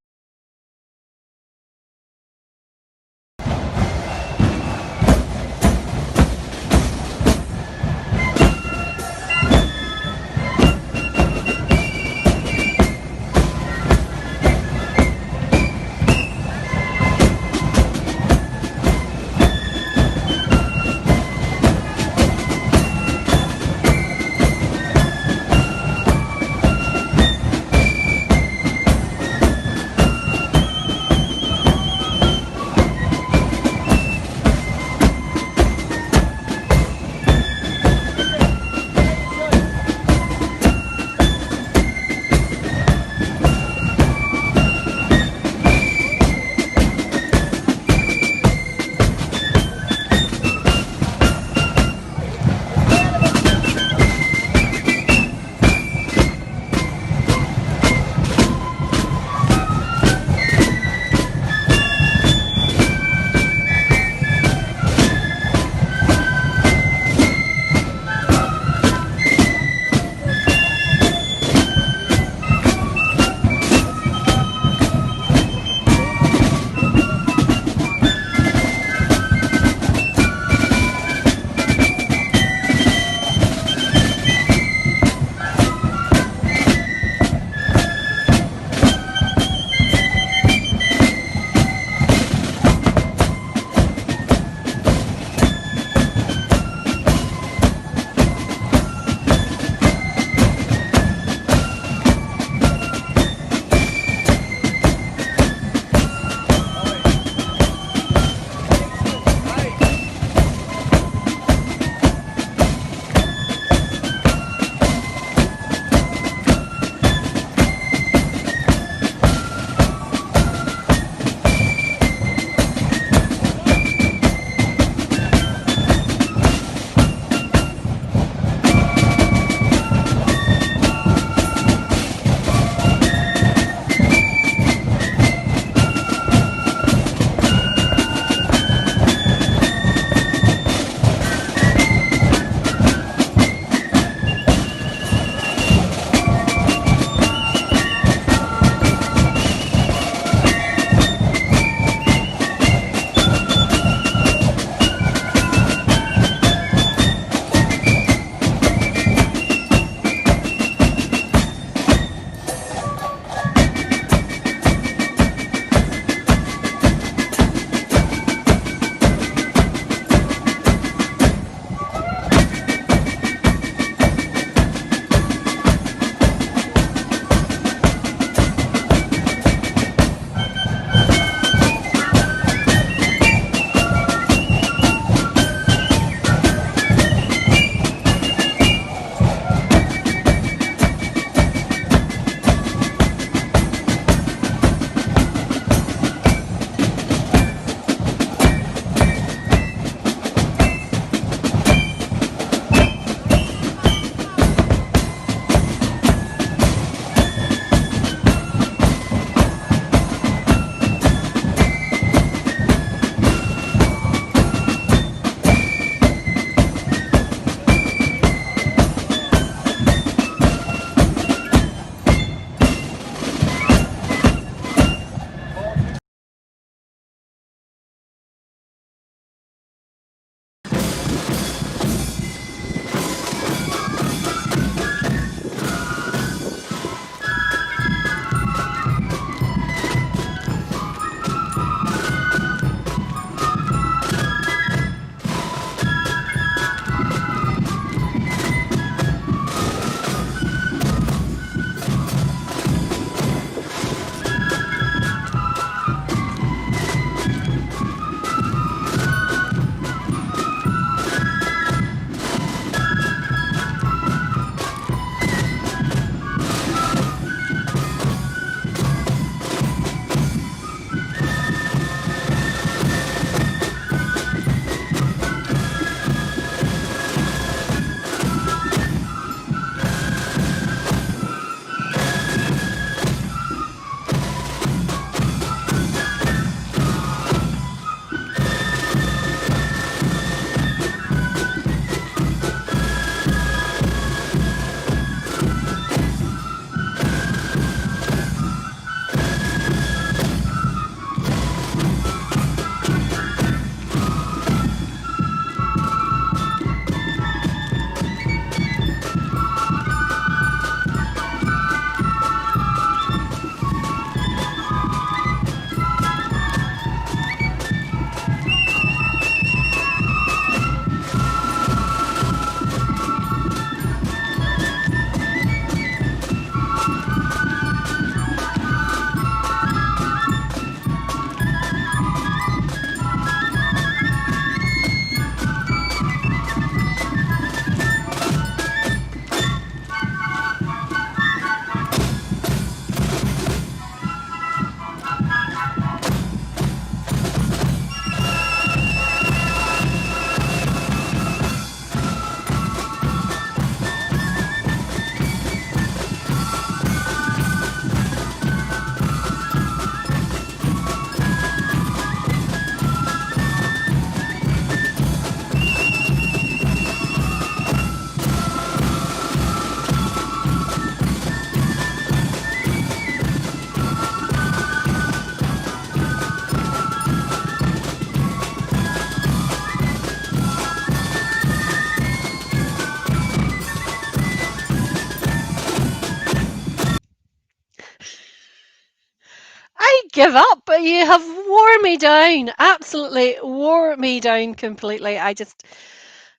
give up, but you have wore me down. Absolutely wore me down completely. I just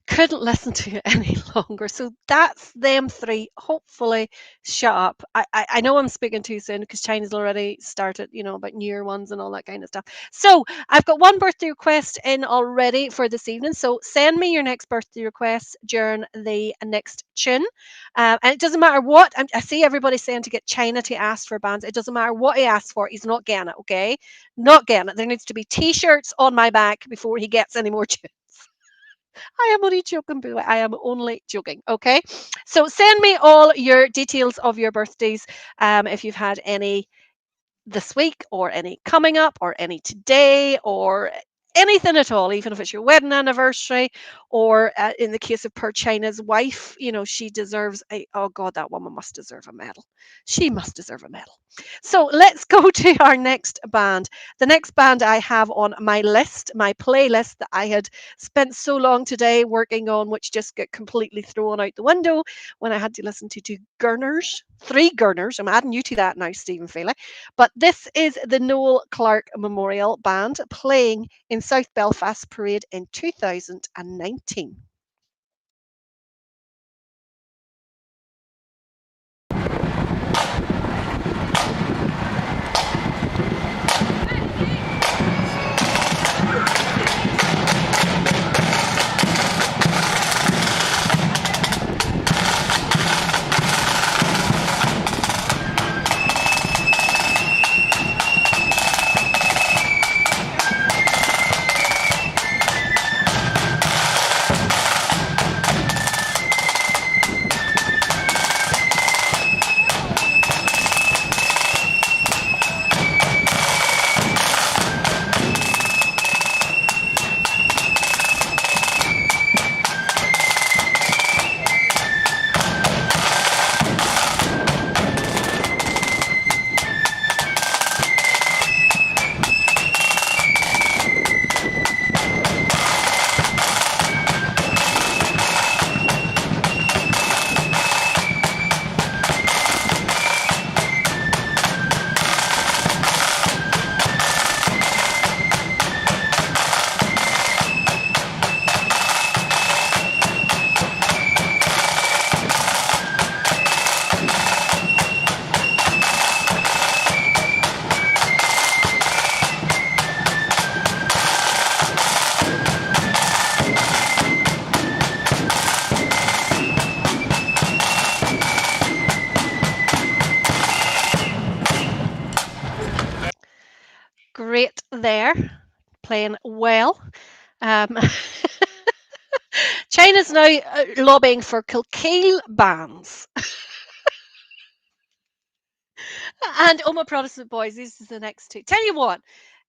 couldn't listen to it any longer. So that's them three. Hopefully, shut up. I know I'm speaking too soon because China's already started, about New Year ones and all that kind of stuff. So I've got one birthday request in already for this evening. So send me your next birthday request during the next tune. And it doesn't matter what. I see everybody saying to get China to ask for bands. It doesn't matter what he asks for. He's not getting it, okay? Not getting it. There needs to be t-shirts on my back before he gets any more tunes. I am only joking, by the way. I am only joking. Okay. So send me all your details of your birthdays. If you've had any this week or any coming up or any today or anything at all, even if it's your wedding anniversary or in the case of Per China's wife, she deserves oh God, that woman must deserve a medal. She must deserve a medal. So let's go to our next band. The next band I have on my list, my playlist that I had spent so long today working on, which just got completely thrown out the window when I had to listen to three Gurners. I'm adding you to that now, Stephen Feely. But this is the Noel Clarke Memorial Band playing in South Belfast Parade in 2019. Great there, playing well. Um, China's now lobbying for Kilkeel bans. And Oh My Protestant Boys, this is the next two. Tell you what,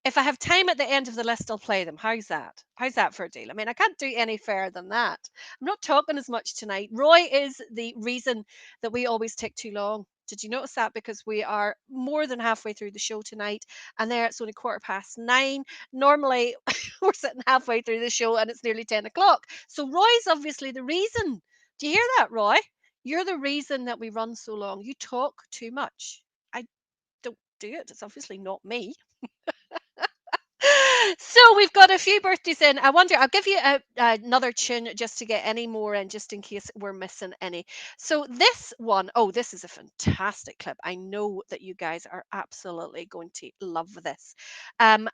if I have time at the end of the list, I'll play them. How's that? How's that for a deal? I mean, I can't do any fairer than that. I'm not talking as much tonight. Roy is the reason that we always take too long. Did you notice that? Because we are more than halfway through the show tonight, and there it's only 9:15. Normally, we're sitting halfway through the show, and it's nearly 10 o'clock. So Roy's obviously the reason. Do you hear that, Roy? You're the reason that we run so long. You talk too much. I don't do it. It's obviously not me. So we've got a few birthdays in. I wonder, I'll give you another tune just to get any more in, just in case we're missing any. So this one, oh, this is a fantastic clip. I know that you guys are absolutely going to love this. Um,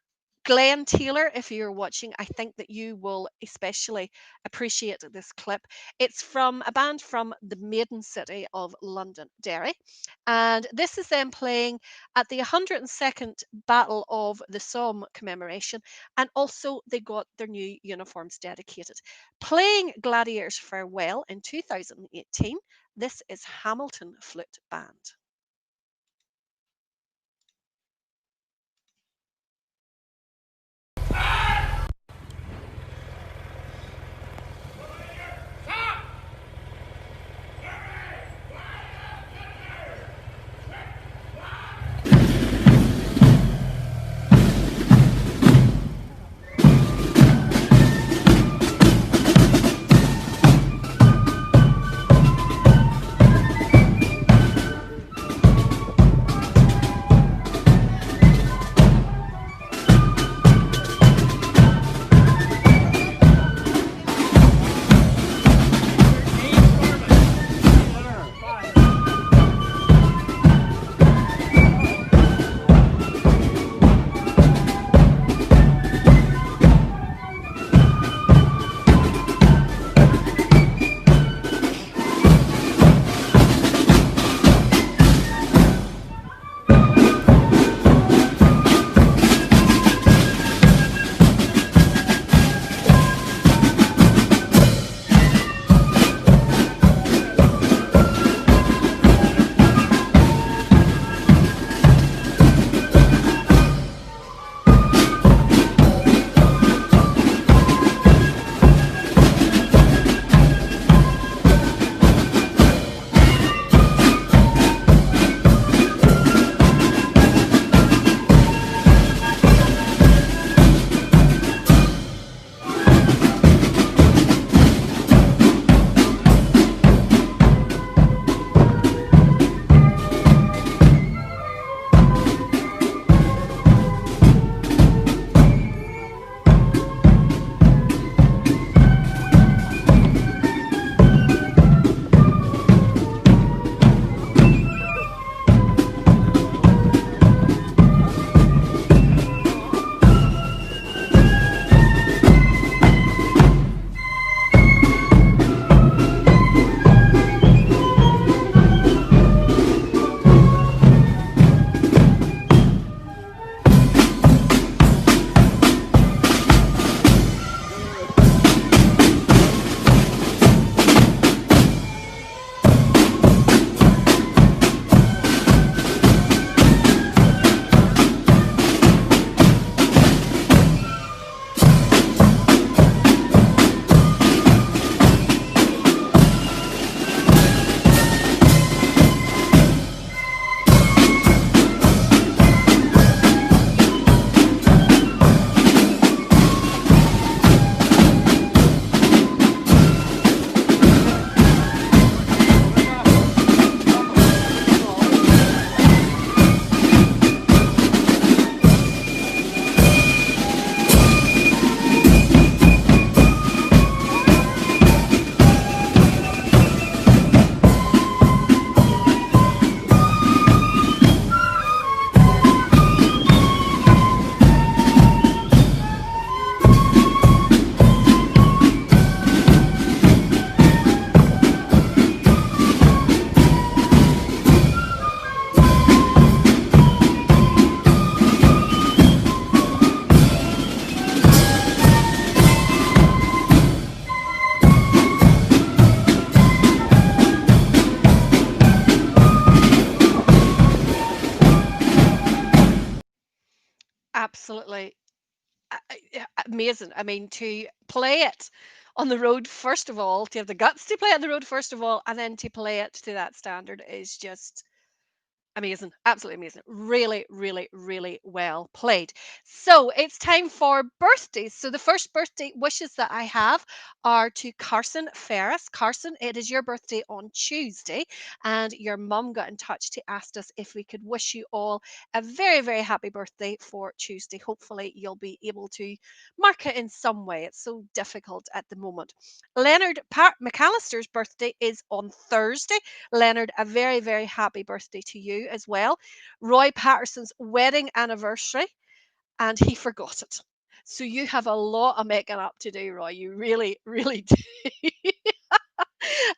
Glenn Taylor, if you're watching, I think that you will especially appreciate this clip. It's from a band from the maiden city of London, Derry. And this is them playing at the 102nd Battle of the Somme commemoration. And also, they got their new uniforms dedicated. Playing Gladiators Farewell in 2018, this is Hamilton Flute Band. absolutely yeah, amazing. I mean, to play it on the road, first of all, to have the guts to play it on the road, first of all, and then to play it to that standard is just amazing, absolutely amazing. Really, really, really well played. So it's time for birthdays. So the first birthday wishes that I have are to Carson Ferris. Carson, it is your birthday on Tuesday, and your mum got in touch to ask us if we could wish you all a very, very happy birthday for Tuesday. Hopefully, you'll be able to mark it in some way. It's so difficult at the moment. Leonard McAllister's birthday is on Thursday. Leonard, a very, very happy birthday to you as well. Roy Patterson's wedding anniversary, and he forgot it. So you have a lot of making up to do, Roy. You really, really do.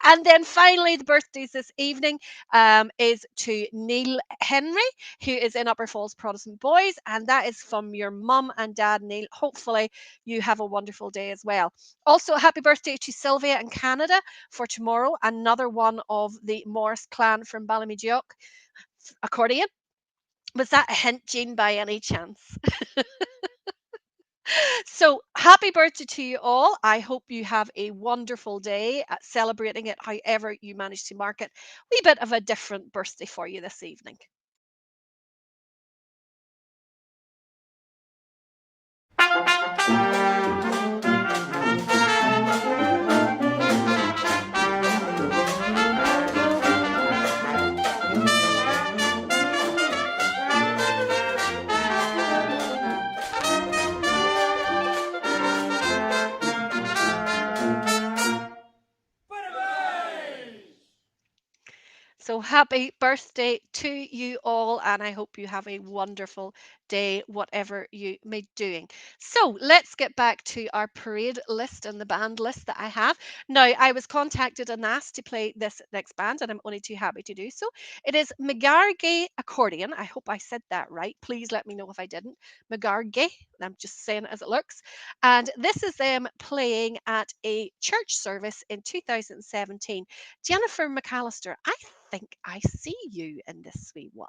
And then finally, the birthdays this evening is to Neil Henry, who is in Upper Falls Protestant Boys, and that is from your mum and dad, Neil. Hopefully, you have a wonderful day as well. Also, happy birthday to Sylvia in Canada for tomorrow, another one of the Morris clan from Ballymedioch. Accordion. Was that a hint, Jean, by any chance? So, happy birthday to you all. I hope you have a wonderful day at celebrating it, however you manage to mark it. Wee bit of a different birthday for you this evening. So happy birthday to you all, and I hope you have a wonderful day, whatever you may doing. So let's get back to our parade list and the band list that I have. Now, I was contacted and asked to play this next band, and I'm only too happy to do so. It is Megargay Accordion. I hope I said that right. Please let me know if I didn't. Megargay. I'm just saying it as it looks. And this is them playing at a church service in 2017. Jennifer McAllister, I think I see you in this wee one.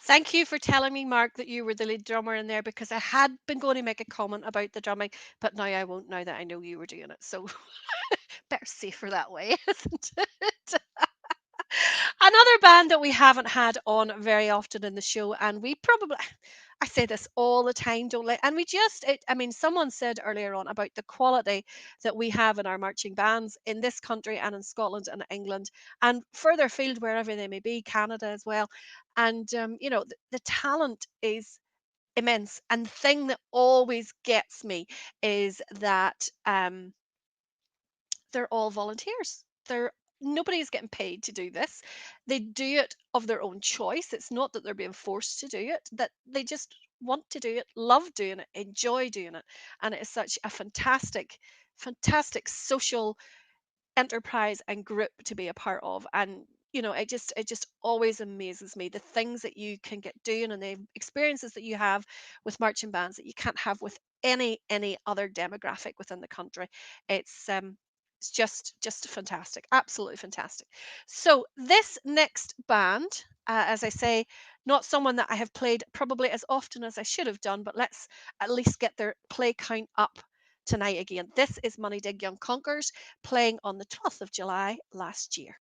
Thank you for telling me, Mark, that you were the lead drummer in there because I had been going to make a comment about the drumming, but now I won't now that I know you were doing it. So better safer that way, isn't it? Another band that we haven't had on very often in the show, and we probably, I say this all the time, don't let, and we just, I mean, someone said earlier on about the quality that we have in our marching bands in this country and in Scotland and England and further afield, wherever they may be, Canada as well. And, the talent is immense. And the thing that always gets me is that they're all volunteers. They're nobody is getting paid to do this. They do it of their own choice. It's not that they're being forced to do it, that they just want to do it, love doing it, enjoy doing it. And it is such a fantastic, fantastic social enterprise and group to be a part of. And it just always amazes me the things that you can get doing and the experiences that you have with marching bands that you can't have with any other demographic within the country. It's just fantastic, absolutely fantastic. So this next band, as I say, not someone that I have played probably as often as I should have done, but let's at least get their play count up tonight again. This is Money Dig Young Conkers, playing on the 12th of July last year.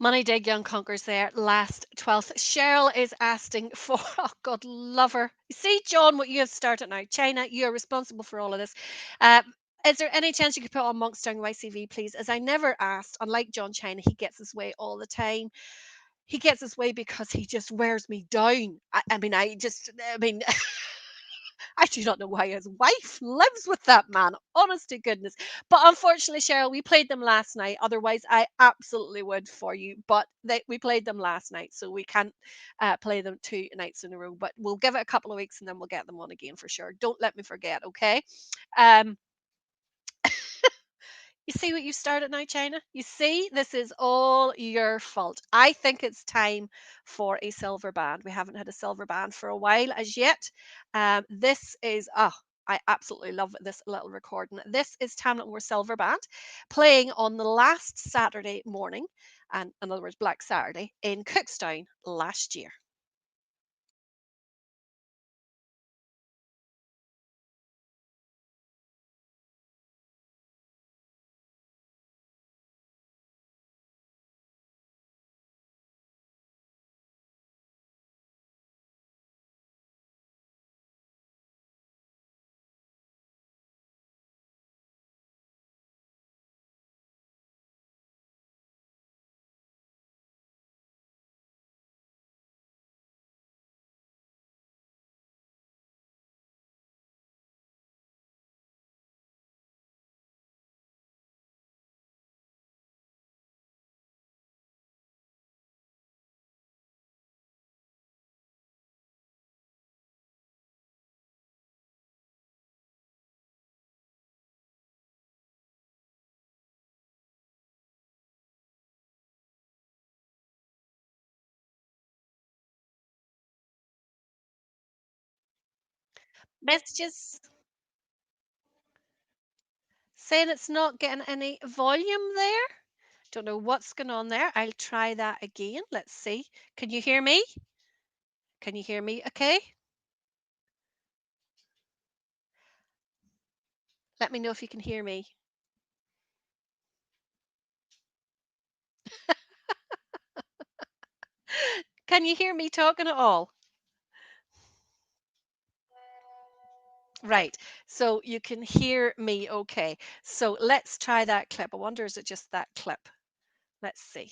Money Dig Young Conquers there last 12th. Cheryl is asking for, oh God, love her. You see, John, what you have started now. China, you are responsible for all of this. Uh, is there any chance you could put on Monkstown YCV, please? As I never asked, unlike John China, he gets his way all the time. He gets his way because he just wears me down. I mean, I do not know why his wife lives with that man. Honest to goodness. But unfortunately, Cheryl, we played them last night. Otherwise, I absolutely would for you. But we played them last night, so we can't play them 2 nights in a row. But we'll give it a couple of weeks and then we'll get them on again for sure. Don't let me forget, okay? Um, you see what you started now, China? You see, this is all your fault. I think it's time for a silver band. We haven't had a silver band for a while as yet. This is, I absolutely love this little recording. This is Tamlet Moor Silver Band playing on the last Saturday morning, and in other words, Black Saturday, in Cookstown last year. Messages saying it's not getting any volume there. Don't know what's going on there. I'll try that again. Let's see. Can you hear me? Can you hear me? Okay. Let me know if you can hear me. Can you hear me talking at all? Right. So you can hear me okay. So let's try that clip. I wonder, is it just that clip? Let's see.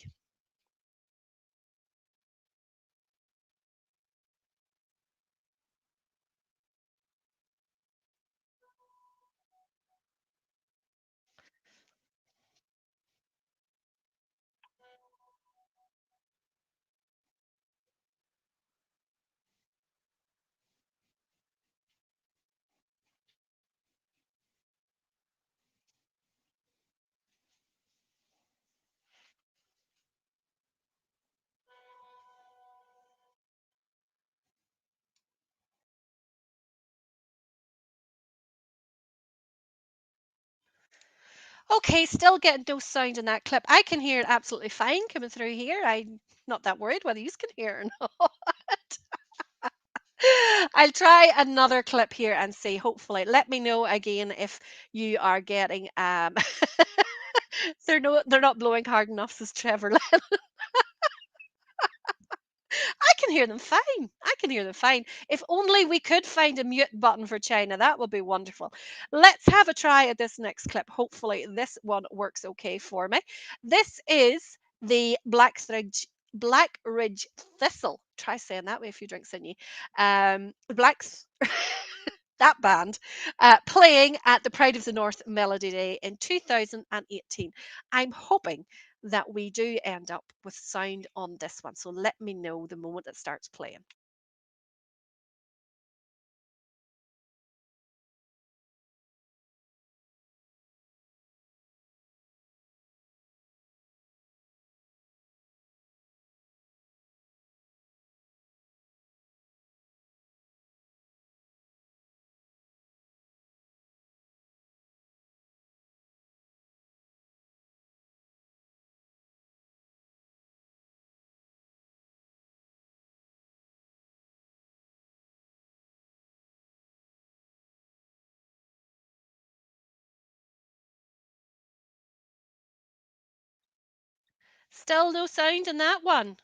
Okay, still getting no sound in that clip. I can hear it absolutely fine coming through here. I'm not that worried whether you can hear or not. I'll try another clip here and see. Hopefully, let me know again if you are getting they're not blowing hard enough, says Trevor. I can hear them fine. I can hear them fine. If only we could find a mute button for China, that would be wonderful. Let's have a try at this next clip. Hopefully, this one works okay for me. This is the Black Ridge Thistle. Try saying that with a few drinks in you. Black that band playing at the Pride of the North Melody Day in 2018. I'm hoping that we do end up with sound on this one. So let me know the moment it starts playing. Still no sound in that one.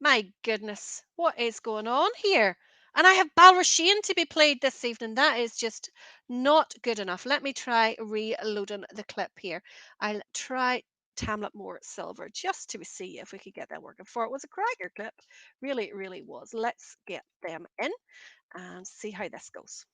My goodness, what is going on here? And I have Balrasheen to be played this evening. That is just not good enough. Let me try reloading the clip here. I'll try Tamlet Moore Silver just to see if we could get that working for it. Was a cracker clip. Really, really was. Let's get them in and see how this goes.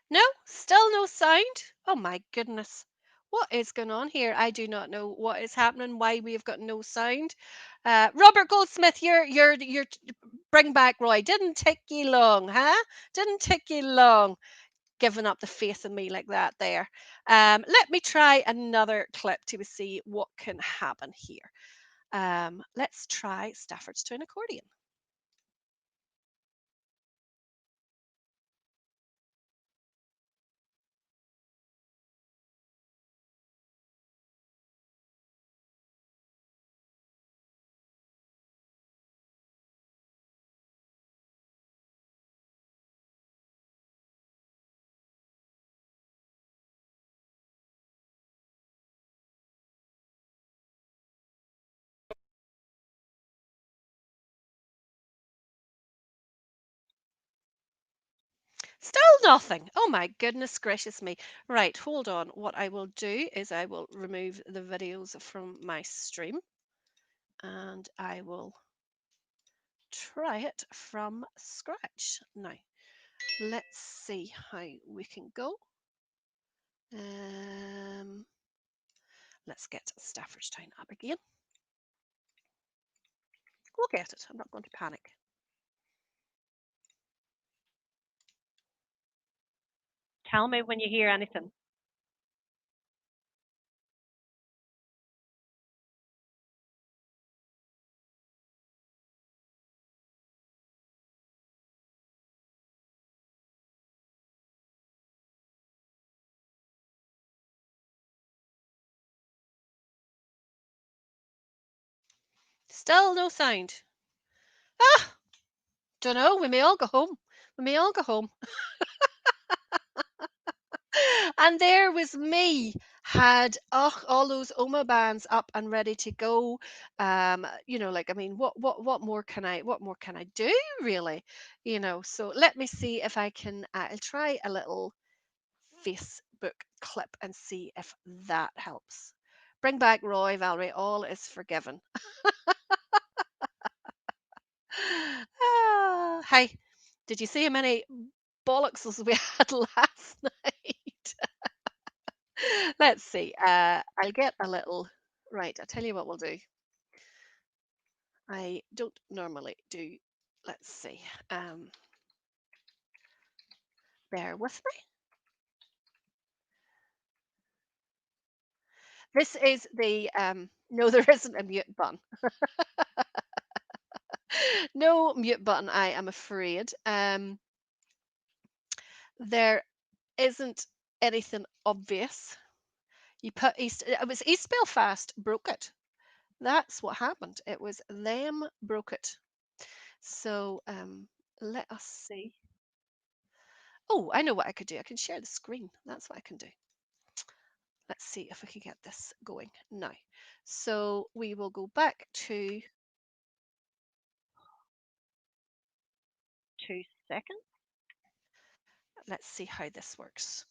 No, still no sound. Oh my goodness. What is going on here? I do not know what is happening, why we have got no sound. Robert Goldsmith, you're bring back Roy. Didn't take you long, huh? Didn't take you long giving up the faith in me like that there. Let me try another clip to see what can happen here. Let's try Stafford's Town Accordion. nothing. Oh my goodness gracious me. Right, hold on. What I will do is I will remove the videos from my stream and I will try it from scratch. Now, let's see how we can go. Um, let's get Staffordstown up again. We'll get it. I'm not going to panic. Tell me when you hear anything. Still no sound. Ah, don't know. We may all go home. We may all go home. And there was me, had all those Oma bands up and ready to go. Like I mean, what more can I do really? So let me see if I can. I'll try a little Facebook clip and see if that helps. Bring back Roy, Valerie. All is forgiven. Hey, did you see how many bollocks we had last night? Let's see. I'll get a little. Right, I'll tell you what we'll do. I don't normally do. Let's see. Bear with me. This is the. No, there isn't a mute button. No mute button, I am afraid. There isn't anything obvious. You put East. It was East Belfast broke it. That's what happened. It was them broke it. So let us see. Oh, I know what I could do. I can share the screen. That's what I can do. Let's see if we can get this going now. So we will go back to 2 seconds. Let's see how this works.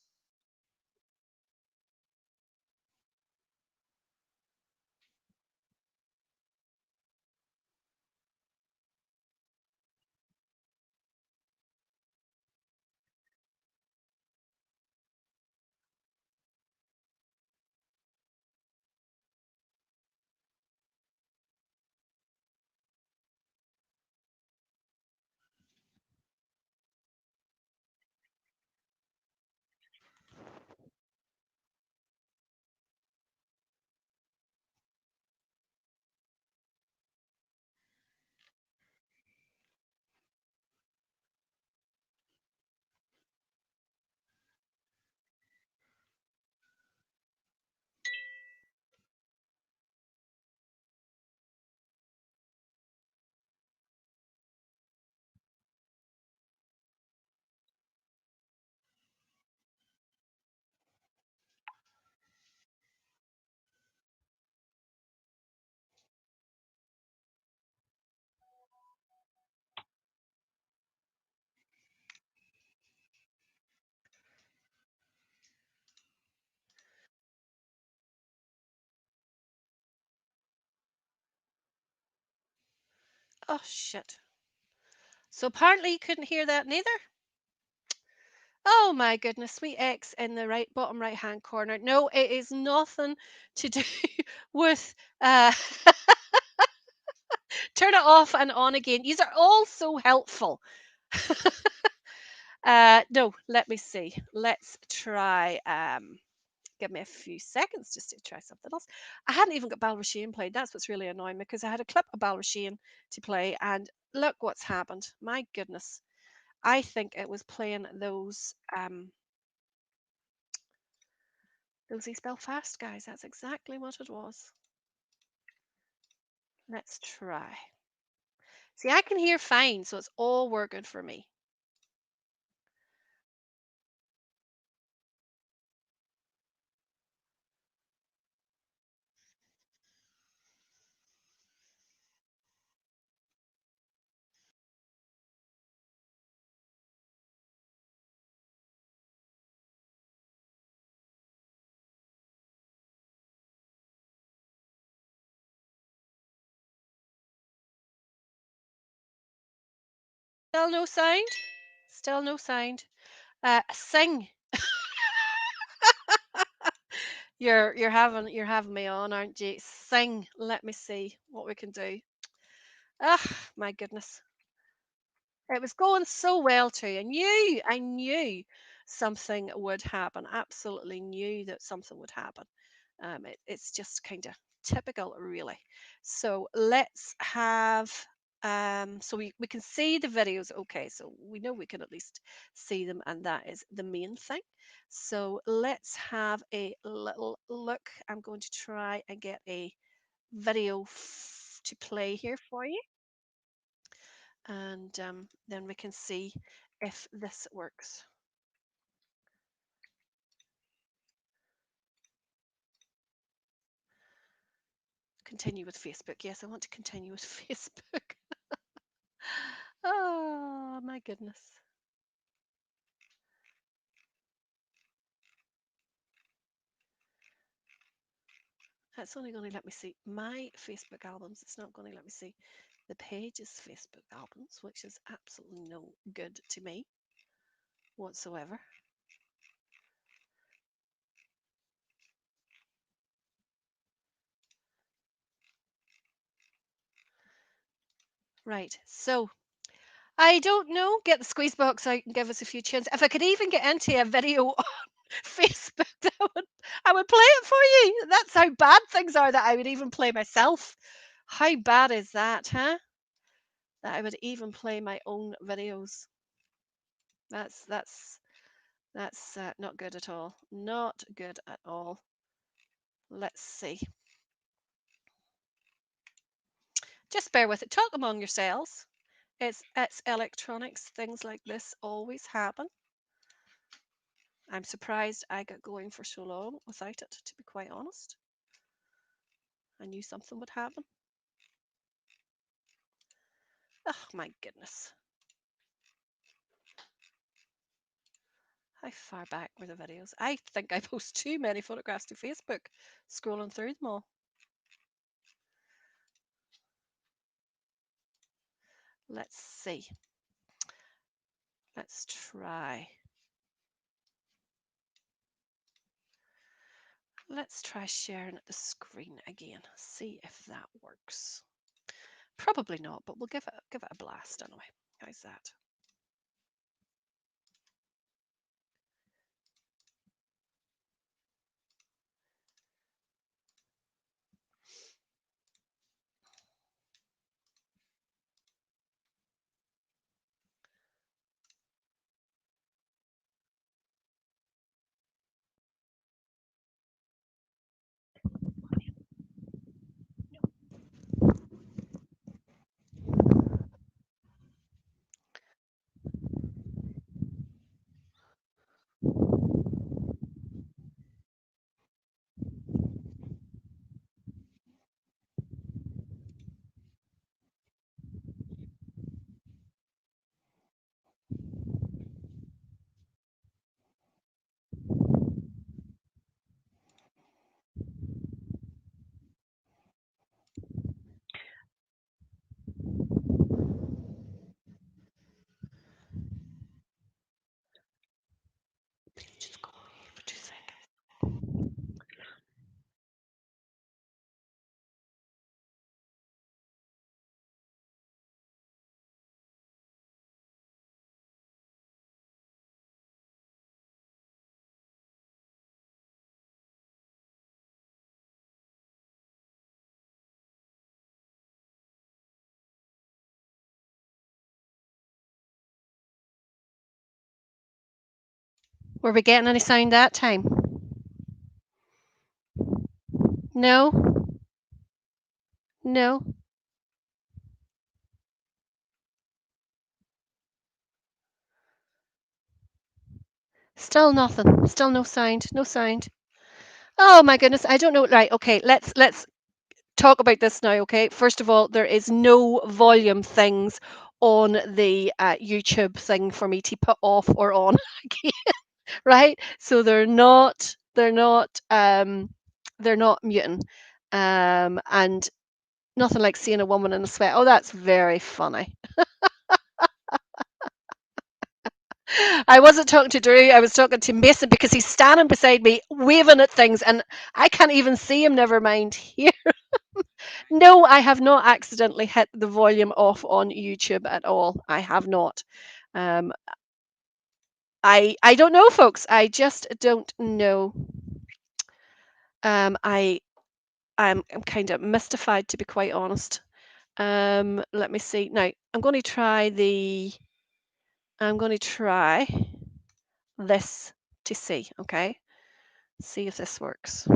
Oh, shit. So apparently you couldn't hear that neither. Oh my goodness, sweet X in the right bottom right hand corner. No, it is nothing to do with turn it off and on again. These are all so helpful. No, let me see. Let's try. Give me a few seconds just to try something else. I hadn't even got Balrasheen played. That's what's really annoying me because I had a clip of Balrasheen to play, and look what's happened. My goodness, I think it was playing those East Belfast guys. That's exactly what it was. Let's try. See, I can hear fine, so it's all working for me. Still no sound. Still no sound. Sing. You're having me on, aren't you? Sing. Let me see what we can do. Ah, my goodness. It was going so well too. I knew something would happen. Absolutely knew that something would happen. It's just kind of typical, really. So let's have. So we can see the videos. Okay, so we know we can at least see them, and that is the main thing. So let's have a little look. I'm going to try and get a video to play here for you, and then we can see if this works. Continue with Facebook. Yes, I want to continue with Facebook. Oh my goodness. It's only going to let me see my Facebook albums. It's not going to let me see the page's Facebook albums, which is absolutely no good to me whatsoever. Right, so I don't know. Get the squeeze box out and give us a few tunes. If I could even get into a video on Facebook, I would play it for you. That's how bad things are that I would even play myself. How bad is that, huh? That I would even play my own videos. That's not good at all. Not good at all. Let's see. Just bear with it. Talk among yourselves. It's electronics. Things like this always happen. I'm surprised I got going for so long without it, to be quite honest. I knew something would happen. Oh my goodness. How far back were the videos? I think I post too many photographs to Facebook, scrolling through them all. Let's see. Let's try. Let's try sharing the screen again. See if that works. Probably not, but we'll give it a blast anyway. How's that? Just go away for 2 seconds. Were we getting any sound that time? No? No? Still nothing. Still no sound. No sound. Oh my goodness. I don't know. Right. Okay. Let's talk about this now. Okay. First of all, there is no volume things on the YouTube thing for me to put off or on. Right? So they're not muting. And nothing like seeing a woman in a sweat. Oh, that's very funny. I wasn't talking to Drew, I was talking to Mason because he's standing beside me waving at things and I can't even see him, never mind here. No, I have not accidentally hit the volume off on YouTube at all. I have not. Um, I don't know, folks. I just don't know. I I'm kind of mystified, to be quite honest. Let me see. Now I'm going to try this to see. Okay, see if this works.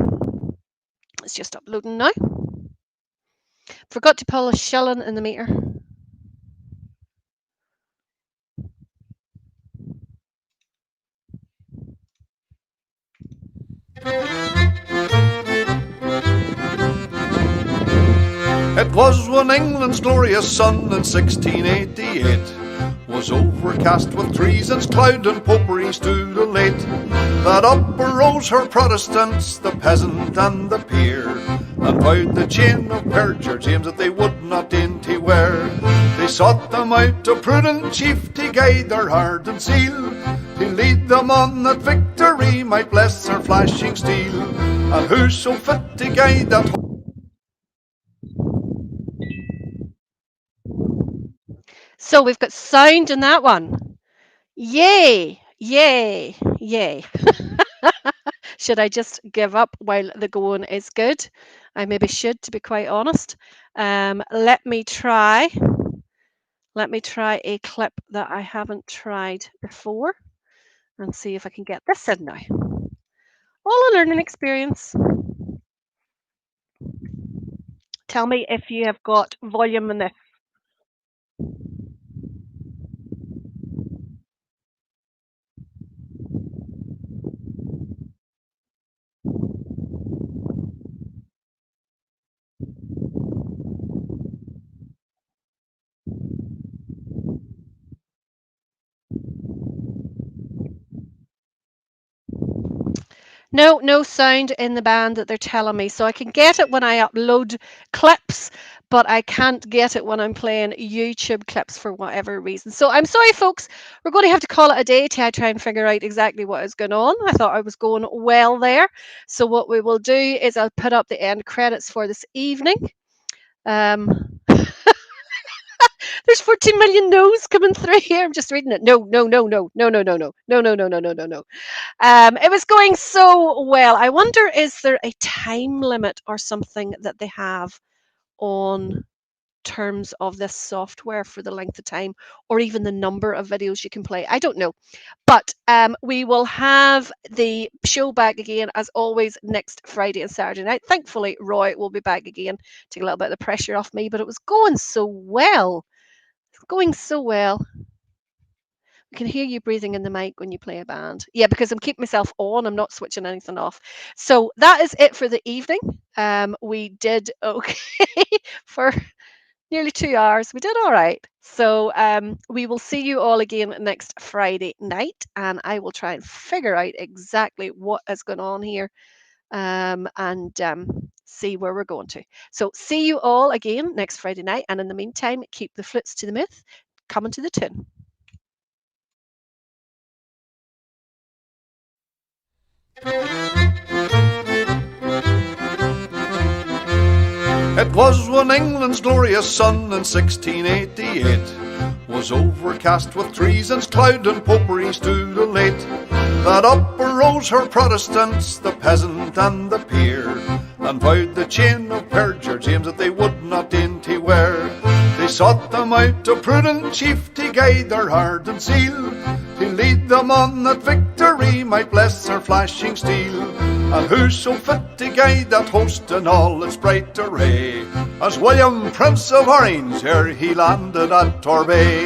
It's just uploading now. Forgot to pull a shilling in the meter. It was when England's glorious sun in 1688 was overcast with treason's cloud and popery stood elate, that up arose her Protestants, the peasant and the peer, and vowed the chain of perjure James that they would not dainty wear. They sought them out a prudent chief to guide their heart and seal, to lead them on that victory might bless their flashing steel, and who so fit to guide that. So we've got sound in that one. Yay, yay, yay. Should I just give up while the going is good? I maybe should, to be quite honest. Let me try a clip that I haven't tried before and see if I can get this in now. All a learning experience. Tell me if you have got volume in this. No, no sound in the band that they're telling me. So I can get it when I upload clips, but I can't get it when I'm playing YouTube clips for whatever reason. So I'm sorry, folks. We're going to have to call it a day to try and figure out exactly what is going on. I thought I was going well there. So what we will do is I'll put up the end credits for this evening. There's 14 million no's coming through here. I'm just reading it. No, no, no, no, no, no, no, no, no, no, no, no, no, no, no. It was going so well. I wonder, is there a time limit or something that they have on terms of this software for the length of time or even the number of videos you can play? I don't know. But we will have the show back again, as always, next Friday and Saturday night. Thankfully, Roy will be back again, take a little bit of the pressure off me, but it was going so well. Going so well. I can hear you breathing in the mic when you play a band. Yeah, because I'm keeping myself on. I'm not switching anything off. So that is it for the evening. We did okay for nearly 2 hours. We did all right. So we will see you all again next Friday night, and I will try and figure out exactly what is going on here and see where we're going to. So see you all again next Friday night, and in the meantime, keep the flutes to the myth, coming to the tune. It was when England's glorious sun in 1688 was overcast with treason's cloud and popery stood elate, that up arose her Protestants, the peasant and the peer, and vowed the chain of perjure James that they would not dainty wear. They sought them out a prudent chief to guide their heart and seal, to lead them on that victory might bless their flashing steel, and who so fit to guide that host in all its bright array as William, Prince of Orange, ere he landed at Torbay.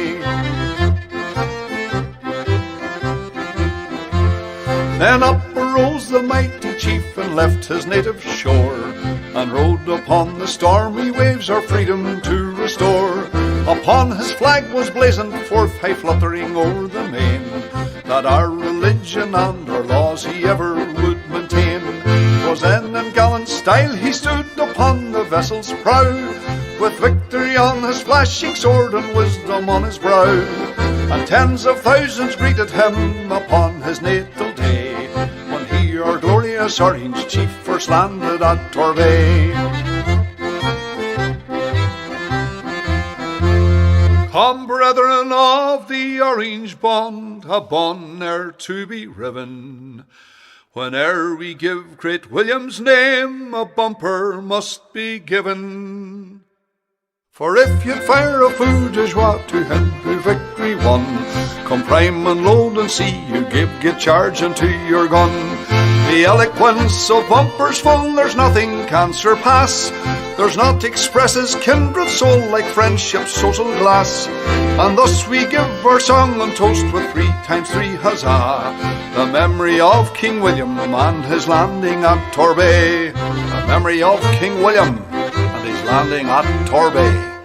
Then up arose the mighty chief and left his native shore, and rode upon the stormy waves our freedom to restore. Upon his flag was blazoned forth, high fluttering o'er the main, that our religion and our laws he ever would maintain. 'Twas then in gallant style he stood upon the vessel's prow, with victory on his flashing sword and wisdom on his brow. and tens of thousands greeted him upon his natal day, when he, our glorious Orange chief, first landed at Torbay. Come, brethren of the Orange bond, a bond ne'er to be riven. Whene'er we give great William's name, a bumper must be given. For if you'd fire a fou de joie to him who victory won, come prime and load and see you get charge into your gun. The eloquence of bumpers full, there's nothing can surpass. There's not expresses kindred soul like friendship's social glass. And thus we give our song and toast with 3 times 3 huzzah, the memory of King William and his landing at Torbay. The memory of King William and his landing at Torbay.